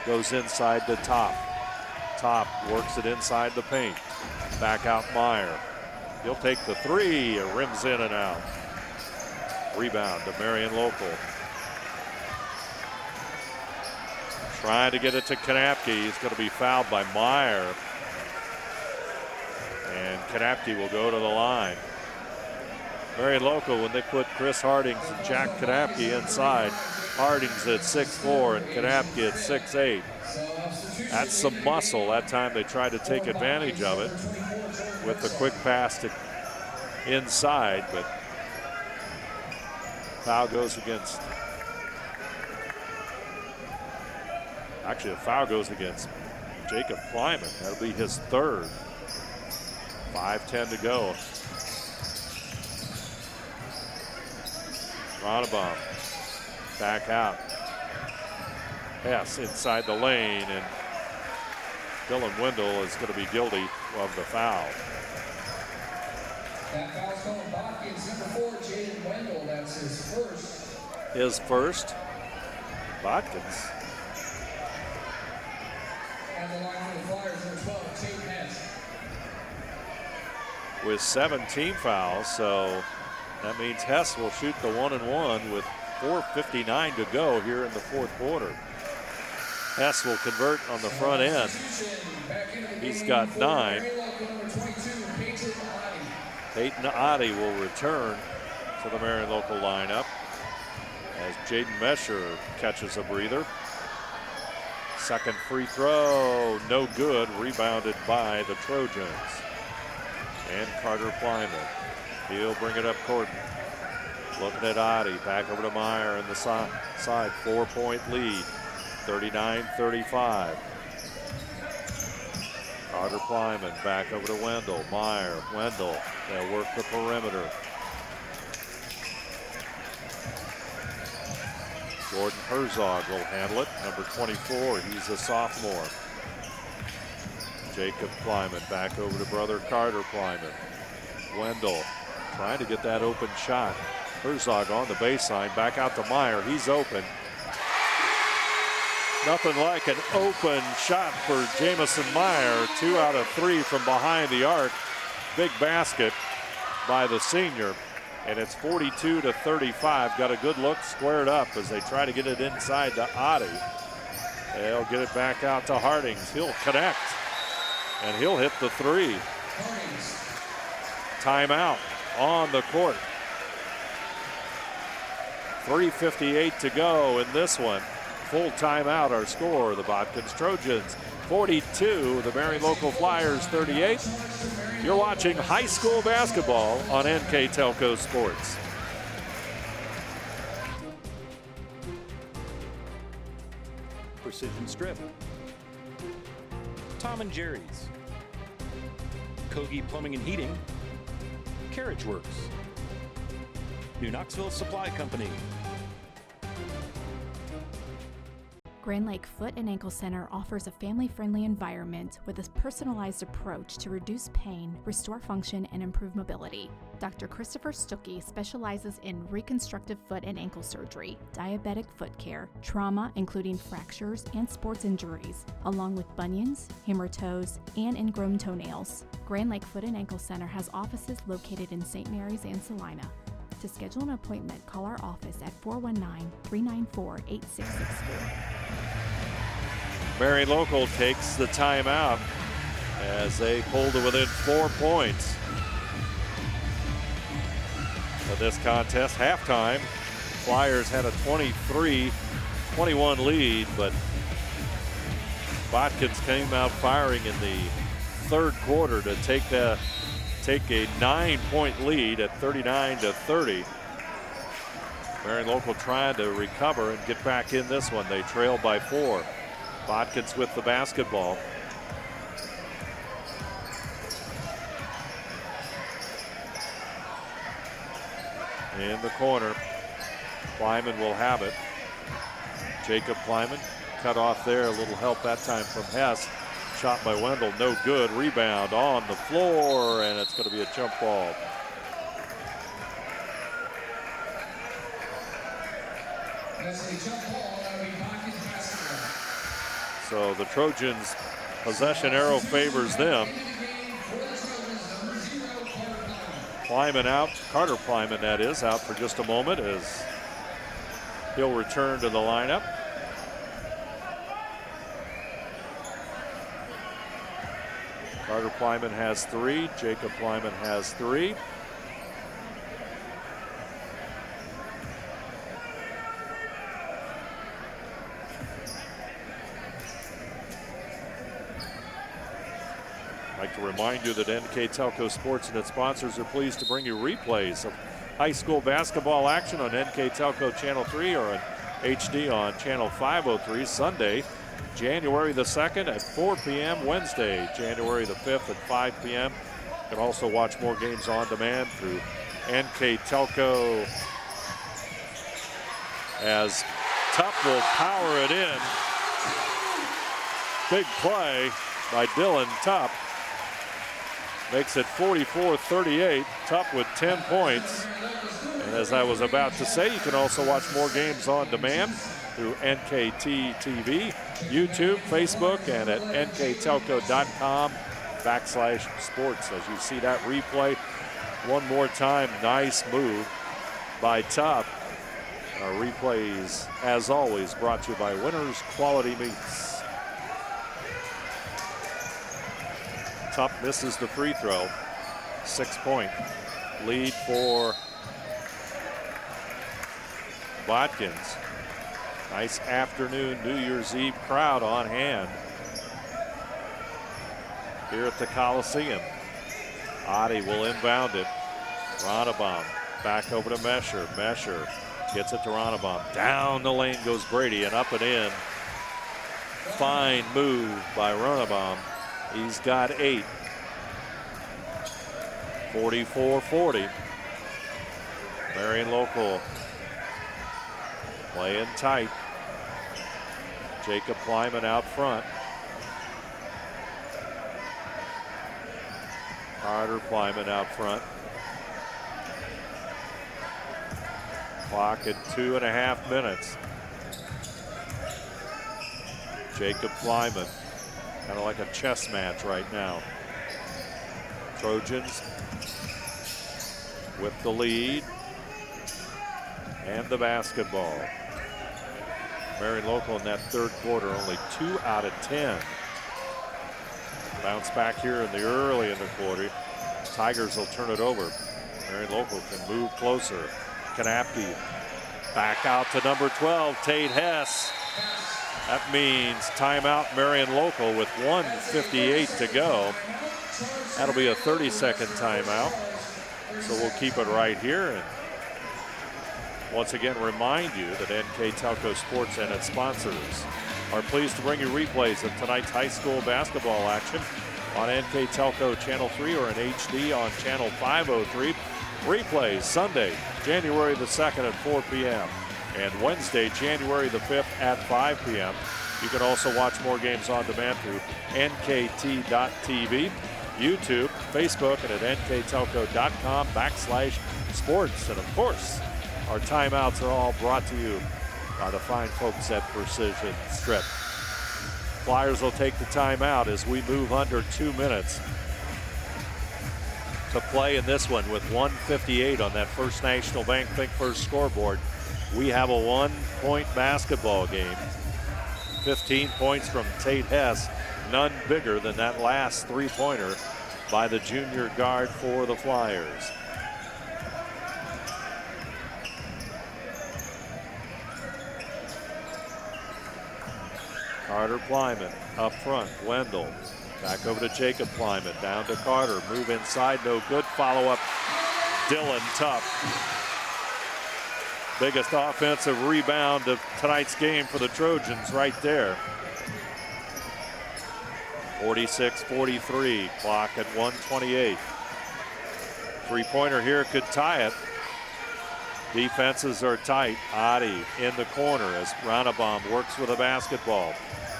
goes inside to Top. Top works it inside the paint. Back out Meyer. He'll take the 3, it rims in and out. Rebound to Marion local. Trying to get it to Kanapke. He's going to be fouled by Meyer. And Kanapke will go to the line. Marion local, when they put Chris Hardings and Jack Kanapke inside, Hardings at 6'4" and Kanapke at 6'8". That's some muscle. That time they tried to take advantage of it with the quick pass to inside, but foul goes against. Actually, a foul goes against Jacob Kleiman. That'll be his 3rd. 5:10 to go. Ronabaum back out. Pass inside the lane, and Dylan Wendell is going to be guilty of the foul. That foul's called Botkins, number 4, Jaden Wendell. That's his first. His first. Botkins. And the line for the Flyers, number 12, Tate Hess. With 17 fouls, so that means Hess will shoot the 1-and-1 with 4:59 to go here in the fourth quarter. Hess will convert on the front end. He's got 9. Peyton Oddie will return to the Marion local lineup as Jaden Mesher catches a breather. Second free throw, no good, rebounded by the Trojans. And Carter Plyman. He'll bring it up court. Looking at Adi. Back over to Meyer in the side. 4-point lead. 39-35. Carter Plyman back over to Wendell. Meyer. Wendell. They'll work the perimeter. Jordan Herzog will handle it. Number 24. He's a sophomore. Jacob Plyman back over to brother Carter Plyman. Wendell trying to get that open shot. Herzog on the baseline. Back out to Meyer. He's open. Nothing like an open shot for Jamison Meyer. 2 out of 3 from behind the arc. Big basket by the senior. And it's 42-35. Got a good look, squared up as they try to get it inside to Adi. They'll get it back out to Hardings. He'll connect. And he'll hit the 3. Timeout on the court. 3:58 to go in this one. Full timeout, our score. The Botkins Trojans 42, the Marion Local Flyers 38. You're watching high school basketball on NKTelco Sports. Precision Strip. Tom and Jerry's. Kogi Plumbing and Heating. Carriage Works. New Knoxville Supply Company. Grand Lake Foot and Ankle Center offers a family-friendly environment with a personalized approach to reduce pain, restore function, and improve mobility. Dr. Christopher Stuckey specializes in reconstructive foot and ankle surgery, diabetic foot care, trauma including fractures and sports injuries, along with bunions, hammer-toes, and ingrown toenails. Grand Lake Foot and Ankle Center has offices located in St. Mary's and Salina. To schedule an appointment, call our office at 419-394-8664. Marion Local takes the timeout as they pull to within 4 points of this contest. Halftime, Flyers had a 23-21 lead, but Botkins came out firing in the third quarter to take a 9-point lead at 39-30. Marion Local trying to recover and get back in this one. They trail by 4. Botkins with the basketball. In the corner, Plyman will have it. Jacob Plyman cut off there. A little help that time from Hess. Shot by Wendell, no good. Rebound on the floor, and it's going to be a jump ball. So the Trojans' possession arrow favors them. Plyman out, Carter Plyman that is, out for just a moment as he'll return to the lineup. Carter Plyman has 3, Jacob Plyman has 3. I'd like to remind you that NKTelco Sports and its sponsors are pleased to bring you replays of high school basketball action on NKTelco Channel 3 or on HD on Channel 503 Sunday, January the 2nd at 4 p.m. Wednesday, January the 5th at 5 p.m. You can also watch more games on demand through NKTelco as Tupp will power it in. Big play by Dylan Tupp. Makes it 44-38. Tupp with 10 points. And as I was about to say, you can also watch more games on demand through NKT TV, YouTube, Facebook, and at nktelco.com/sports. As you see that replay one more time, nice move by Tupp. Our replays, as always, brought to you by Winners Quality Meats. Tupp misses the free throw. 6-point lead for Botkins. Nice afternoon New Year's Eve crowd on hand here at the Coliseum. Adi will inbound it. Ronnebaum back over to Mesher. Mesher gets it to Ronnebaum. Down the lane goes Brady and up and in. Fine move by Ronnebaum. He's got 8. 44-40. Marion Local playing tight. Jacob Kleiman out front. Carter Kleiman out front. Clock at 2.5 minutes. Jacob Kleiman, kind of like a chess match right now. Trojans with the lead and the basketball. Marion Local in that third quarter, only 2 out of 10. Bounce back here in the early in the quarter. Tigers will turn it over. Marion Local can move closer. Kanapke back out to number 12, Tate Hess. That means timeout Marion Local with 1:58 to go. That'll be a 30-second timeout. So we'll keep it right here. And once again, remind you that NKTelco Sports and its sponsors are pleased to bring you replays of tonight's high school basketball action on NKTelco Channel 3 or in HD on Channel 503. Replays Sunday, January the 2nd at 4 p.m. and Wednesday, January the 5th at 5 p.m. You can also watch more games on demand through nkt.tv, YouTube, Facebook, and at nktelco.com/sports. And of course, our timeouts are all brought to you by the fine folks at Precision Strip. Flyers will take the timeout as we move under 2 minutes to play in this one with 1:58 on that First National Bank Think First scoreboard. We have a 1-point basketball game. 15 points from Tate Hess, none bigger than that last 3-pointer by the junior guard for the Flyers. Carter Kleiman up front. Wendell back over to Jacob Kleiman. Down to Carter. Move inside. No good. Follow up. Dylan Tupp. Biggest offensive rebound of tonight's game for the Trojans right there. 46-43. Clock at 1:28. 3-pointer here could tie it. Defenses are tight. Adi in the corner as Ronnebaum works with a basketball.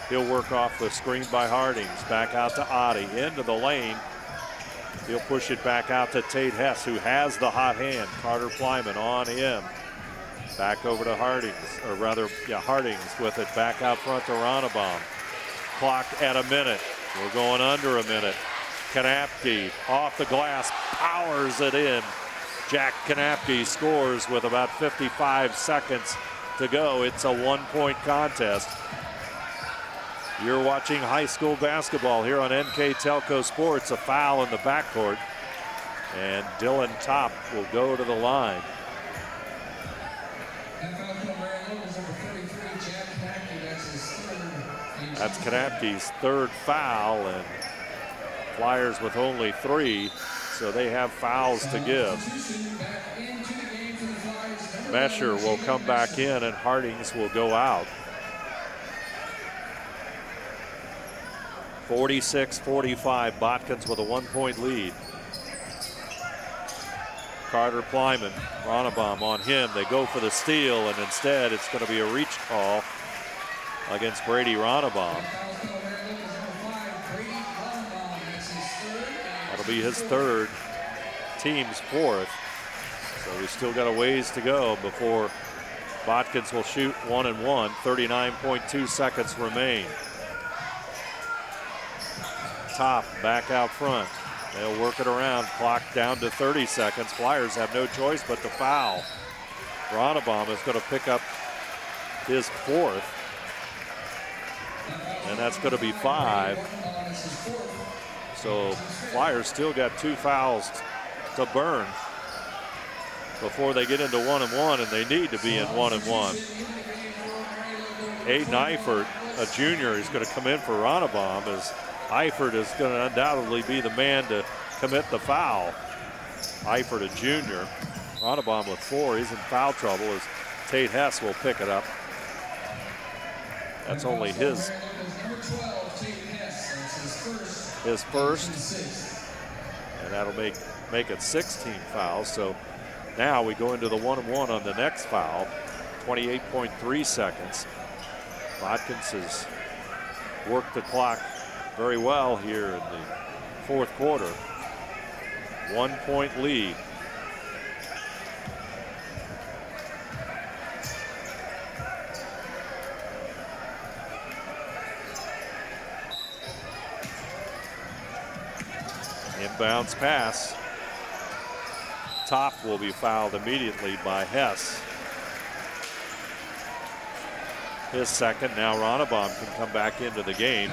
He'll work off the screen by Hardings. Back out to Adi. Into the lane. He'll push it back out to Tate Hess, who has the hot hand. Carter Kleiman on him. Back over to Hardings, or rather, Hardings with it back out front to Ronnebaum. Clock at a minute. We're going under a minute. Kanapke off the glass, powers it in. Jack Kanapke scores with about 55 seconds to go. It's a 1-point contest. You're watching high school basketball here on NKTelco Sports. A foul in the backcourt, and Dylan Tupp will go to the line. That's Kanapke's third foul, and Flyers with only 3, so they have fouls to give. Mesher will come back in, and Hardings will go out. 46-45, Botkins with a 1-point lead. Carter Kleiman, Ronnebaum on him. They go for the steal, and instead it's going to be a reach call against Brady Ronnebaum. That'll be his third, team's fourth. So we still got a ways to go before Botkins will shoot 1-1. 39.2 seconds remain. Top back out front. They'll work it around. Clock down to 30 seconds. Flyers have no choice but to foul. Ronnebaum is going to pick up his 4th. And that's going to be 5. So Flyers still got 2 fouls to burn before they get into 1-1, and they need to be in 1-1. Aiden Eifert, a junior, is going to come in for Ronnebaum, as Eifert is going to undoubtedly be the man to commit the foul. Eifert, a junior. Ronnebaum with 4. He's in foul trouble as Tate Hess will pick it up. That's only his first. And that'll make it 16 fouls. So now we go into the 1-and-1 on the next foul. 28.3 seconds. Botkins has worked the clock very well here in the fourth quarter. 1-point lead. Inbounds pass. Top will be fouled immediately by Hess. His second. Now Ronnebaum can come back into the game.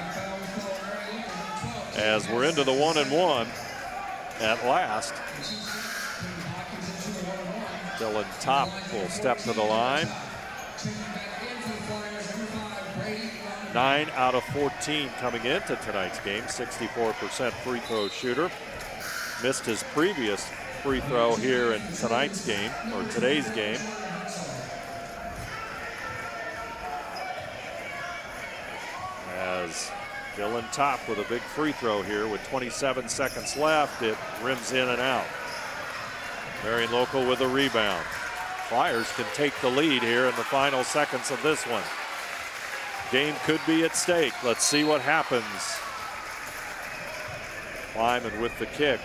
As we're into the 1-and-1 at last. Dylan Top will step to the line. 9 out of 14 coming into tonight's game. 64% free throw shooter. Missed his previous free throw here in tonight's game, or today's game. As Dylan Top with a big free throw here with 27 seconds left. It rims in and out. Marion Local with a rebound. Flyers can take the lead here in the final seconds of this one. Game could be at stake. Let's see what happens. Lyman with the kick.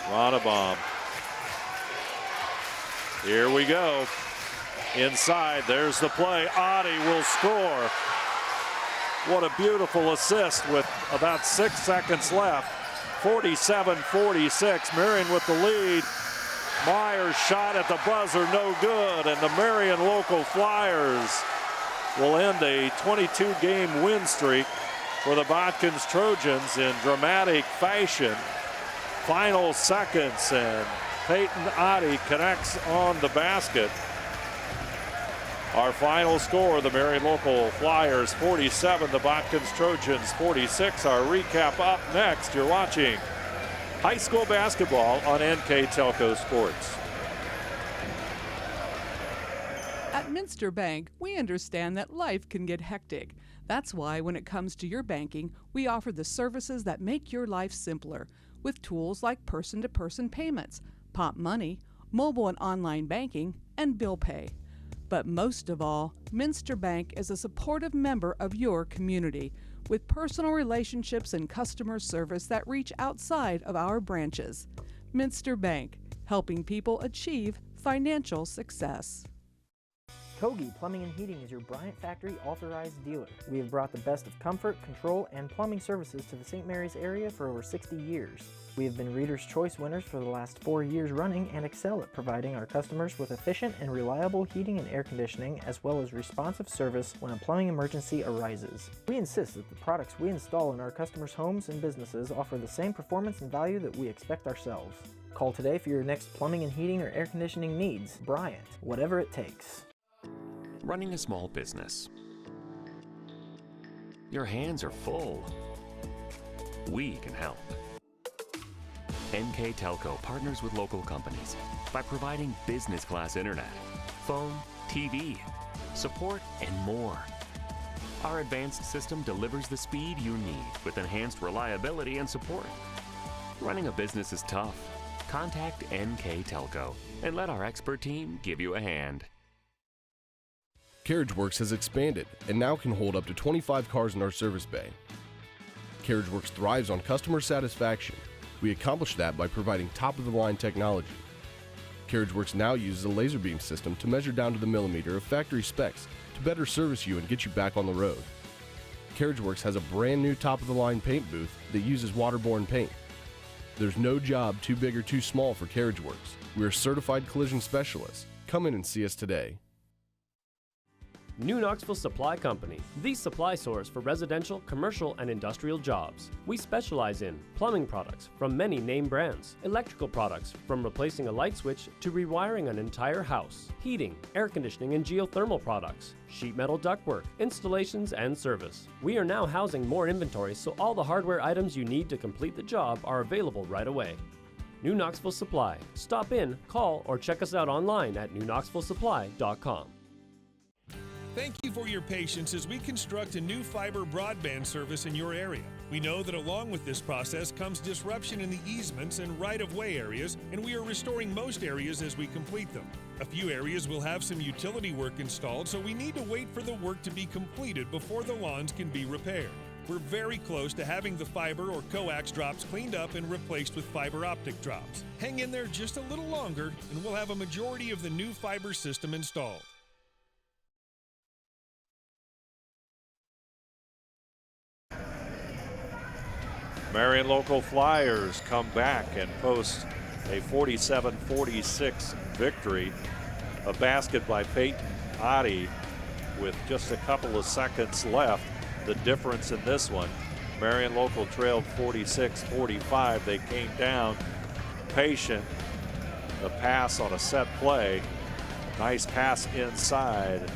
Ronnebaum. Here we go. Inside, there's the play. Adi will score. What a beautiful assist with about 6 seconds left. 47-46, Marion with the lead. Myers shot at the buzzer, no good, and the Marion Local Flyers will end a 22-game win streak for the Botkins Trojans in dramatic fashion. Final seconds, and Peyton Adi connects on the basket. Our final score, the Marion Local Flyers 47, the Botkins Trojans 46. Our recap up next. You're watching high school basketball on NKTelco Sports. At Minster Bank, we understand that life can get hectic. That's why when it comes to your banking, we offer the services that make your life simpler with tools like person-to-person payments, Pop Money, mobile and online banking, and bill pay. But most of all, Minster Bank is a supportive member of your community with personal relationships and customer service that reach outside of our branches. Minster Bank, helping people achieve financial success. Kogi Plumbing and Heating is your Bryant Factory authorized dealer. We have brought the best of comfort, control, and plumbing services to the St. Mary's area for over 60 years. We have been Reader's Choice winners for the last 4 years running and excel at providing our customers with efficient and reliable heating and air conditioning, as well as responsive service when a plumbing emergency arises. We insist that the products we install in our customers' homes and businesses offer the same performance and value that we expect ourselves. Call today for your next plumbing and heating or air conditioning needs. Bryant, whatever it takes. Running a small business. Your hands are full. We can help. NKTelco partners with local companies by providing business-class internet, phone, TV, support, and more. Our advanced system delivers the speed you need with enhanced reliability and support. Running a business is tough. Contact NKTelco and let our expert team give you a hand. CarriageWorks has expanded and now can hold up to 25 cars in our service bay. CarriageWorks thrives on customer satisfaction. We accomplish that by providing top-of-the-line technology. CarriageWorks now uses a laser beam system to measure down to the millimeter of factory specs to better service you and get you back on the road. CarriageWorks has a brand new top-of-the-line paint booth that uses waterborne paint. There's no job too big or too small for CarriageWorks. We're certified collision specialists. Come in and see us today. New Knoxville Supply Company, the supply source for residential, commercial, and industrial jobs. We specialize in plumbing products from many name brands, electrical products from replacing a light switch to rewiring an entire house, heating, air conditioning, and geothermal products, sheet metal ductwork, installations, and service. We are now housing more inventory, so all the hardware items you need to complete the job are available right away. New Knoxville Supply. Stop in, call, or check us out online at newknoxvillesupply.com. Thank you for your patience as we construct a new fiber broadband service in your area. We know that along with this process comes disruption in the easements and right-of-way areas, and we are restoring most areas as we complete them. A few areas will have some utility work installed, so we need to wait for the work to be completed before the lawns can be repaired. We're very close to having the fiber or coax drops cleaned up and replaced with fiber optic drops. Hang in there just a little longer, and we'll have a majority of the new fiber system installed. Marion local Flyers come back and post a 47-46 victory. A basket by Peyton Oddie with just a couple of seconds left. The difference in this one, Marion local trailed 46-45. They came down patient. The pass on a set play. Nice pass inside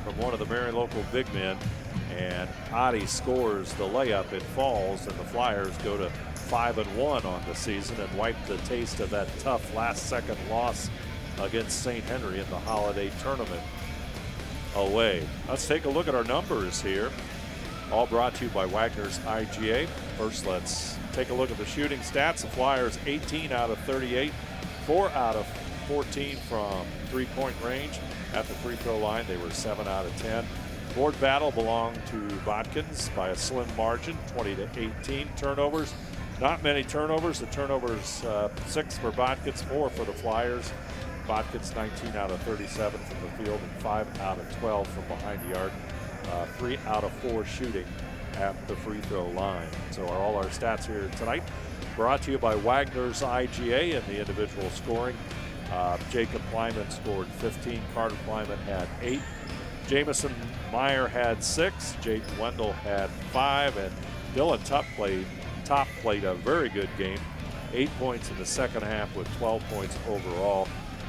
from one of the Marion local big men. And Oddie scores the layup. It falls, and the Flyers go to 5-1 on the season and wipe the taste of that tough last-second loss against St. Henry in the holiday tournament away. Let's take a look at our numbers here. All brought to you by Wagner's IGA. First, let's take a look at the shooting stats. The Flyers 18 out of 38, 4 out of 14 from three-point range. At the free throw line, they were 7 out of 10. Board battle belonged to Botkins by a slim margin, 20-18. Turnovers, not many turnovers. The turnovers, 6 for Botkins, 4 for the Flyers. Botkins 19 out of 37 from the field and 5 out of 12 from behind the arc. 3 out of 4 shooting at the free throw line. So all our stats here tonight brought to you by Wagner's IGA and the individual scoring. Jacob Kleiman scored 15. Carter Kleiman had 8. Jamison Meyer had 6. Jaden Wendell had 5. And Dylan Top played a very good game. 8 points in the second half with 12 points overall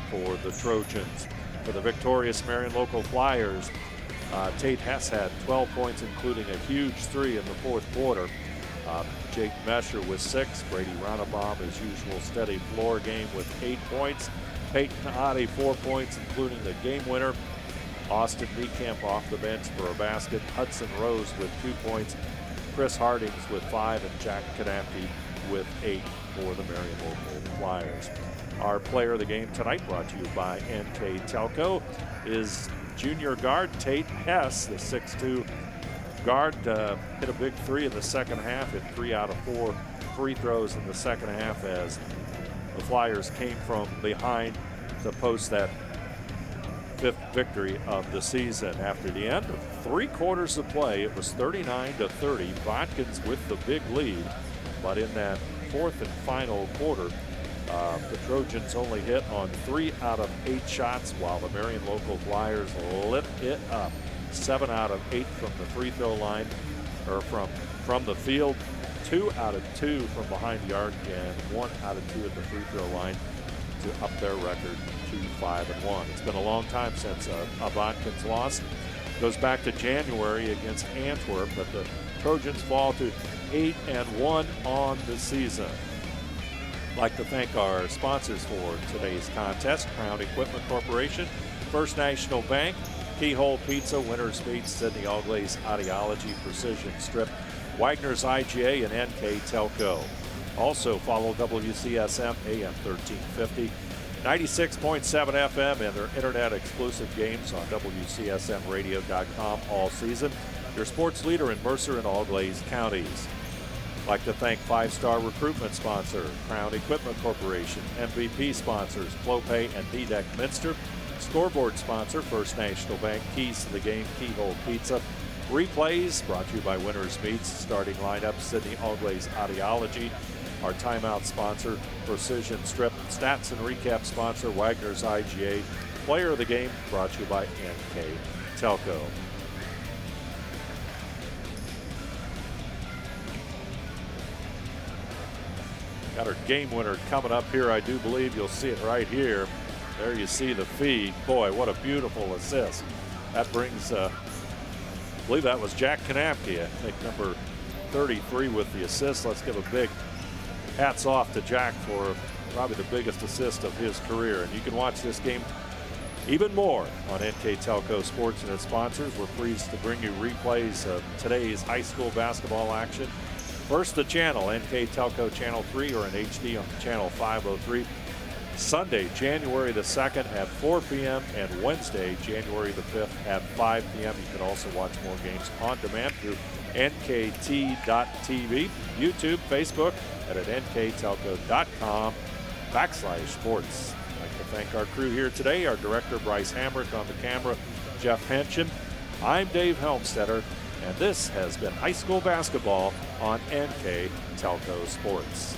for the Trojans. For the victorious Marion local Flyers, Tate Hess had 12 points, including a huge 3 in the fourth quarter. Jake Mesher with 6. Brady Ronabaum, his usual steady floor game with 8 points. Peyton Oddie 4 points, including the game winner. Austin Niekamp off the bench for a basket. Hudson Rose with 2 points. Chris Hardings with 5, and Jack Kadampi with 8 for the Marion local Flyers. Our player of the game tonight, brought to you by NKTelco, is junior guard Tate Hess, the 6'2 guard. Hit a big 3 in the second half, hit 3 out of 4 free throws in the second half as the Flyers came from behind to post that 5th victory of the season. After the end of 3 quarters of play, it was 39-30. Botkins with the big lead, but in that 4th and final quarter, the Trojans only hit on 3 out of 8 shots, while the Marion local Flyers lit it up. 7 out of 8 from the free throw line, or from the field. 2 out of 2 from behind the arc, and 1 out of 2 at the free throw line to up their record to 5-1. It's been a long time since a Botkins loss. Goes back to January against Antwerp, but the Trojans fall to 8-1 on the season. I'd like to thank our sponsors for today's contest: Crown Equipment Corporation, First National Bank, Keyhole Pizza, Winners Meats, Sydney All-Glaze Audiology, Precision Strip, Wagner's IGA, and NKTelco. Also follow WCSM AM 1350, 96.7 FM, and their internet-exclusive games on WCSMradio.com all season. Your sports leader in Mercer and All-Glaze counties. I'd like to thank 5-Star Recruitment sponsor, Crown Equipment Corporation. MVP sponsors, Clopay and D-Deck Minster. Scoreboard sponsor, First National Bank. Keys to the game, Keyhole Pizza. Replays brought to you by Winners Meats. Starting lineup, Sydney All-Glaze Audiology. Our timeout sponsor, Precision Strip. Stats and recap sponsor, Wagner's IGA. Player of the game brought to you by NKTelco. Got our game winner coming up here. I do believe you'll see it right here. There you see the feed. Boy, what a beautiful assist. That brings, I believe that was Jack Kanapke, I think number 33 with the assist. Let's give a big hats off to Jack for probably the biggest assist of his career. And you can watch this game even more on NKTelco Sports and its sponsors. We're pleased to bring you replays of today's high school basketball action. First, the channel, NKTelco Channel 3 or in HD on Channel 503. Sunday, January the 2nd at 4 p.m. and Wednesday, January the 5th at 5 p.m. You can also watch more games on demand through NKT.TV, YouTube, Facebook, and at NKTelco.com/sports. I'd like to thank our crew here today, our director, Bryce Hamrick, on the camera, Jeff Henschen. I'm Dave Helmstetter, and this has been high school basketball on NKTelco Sports.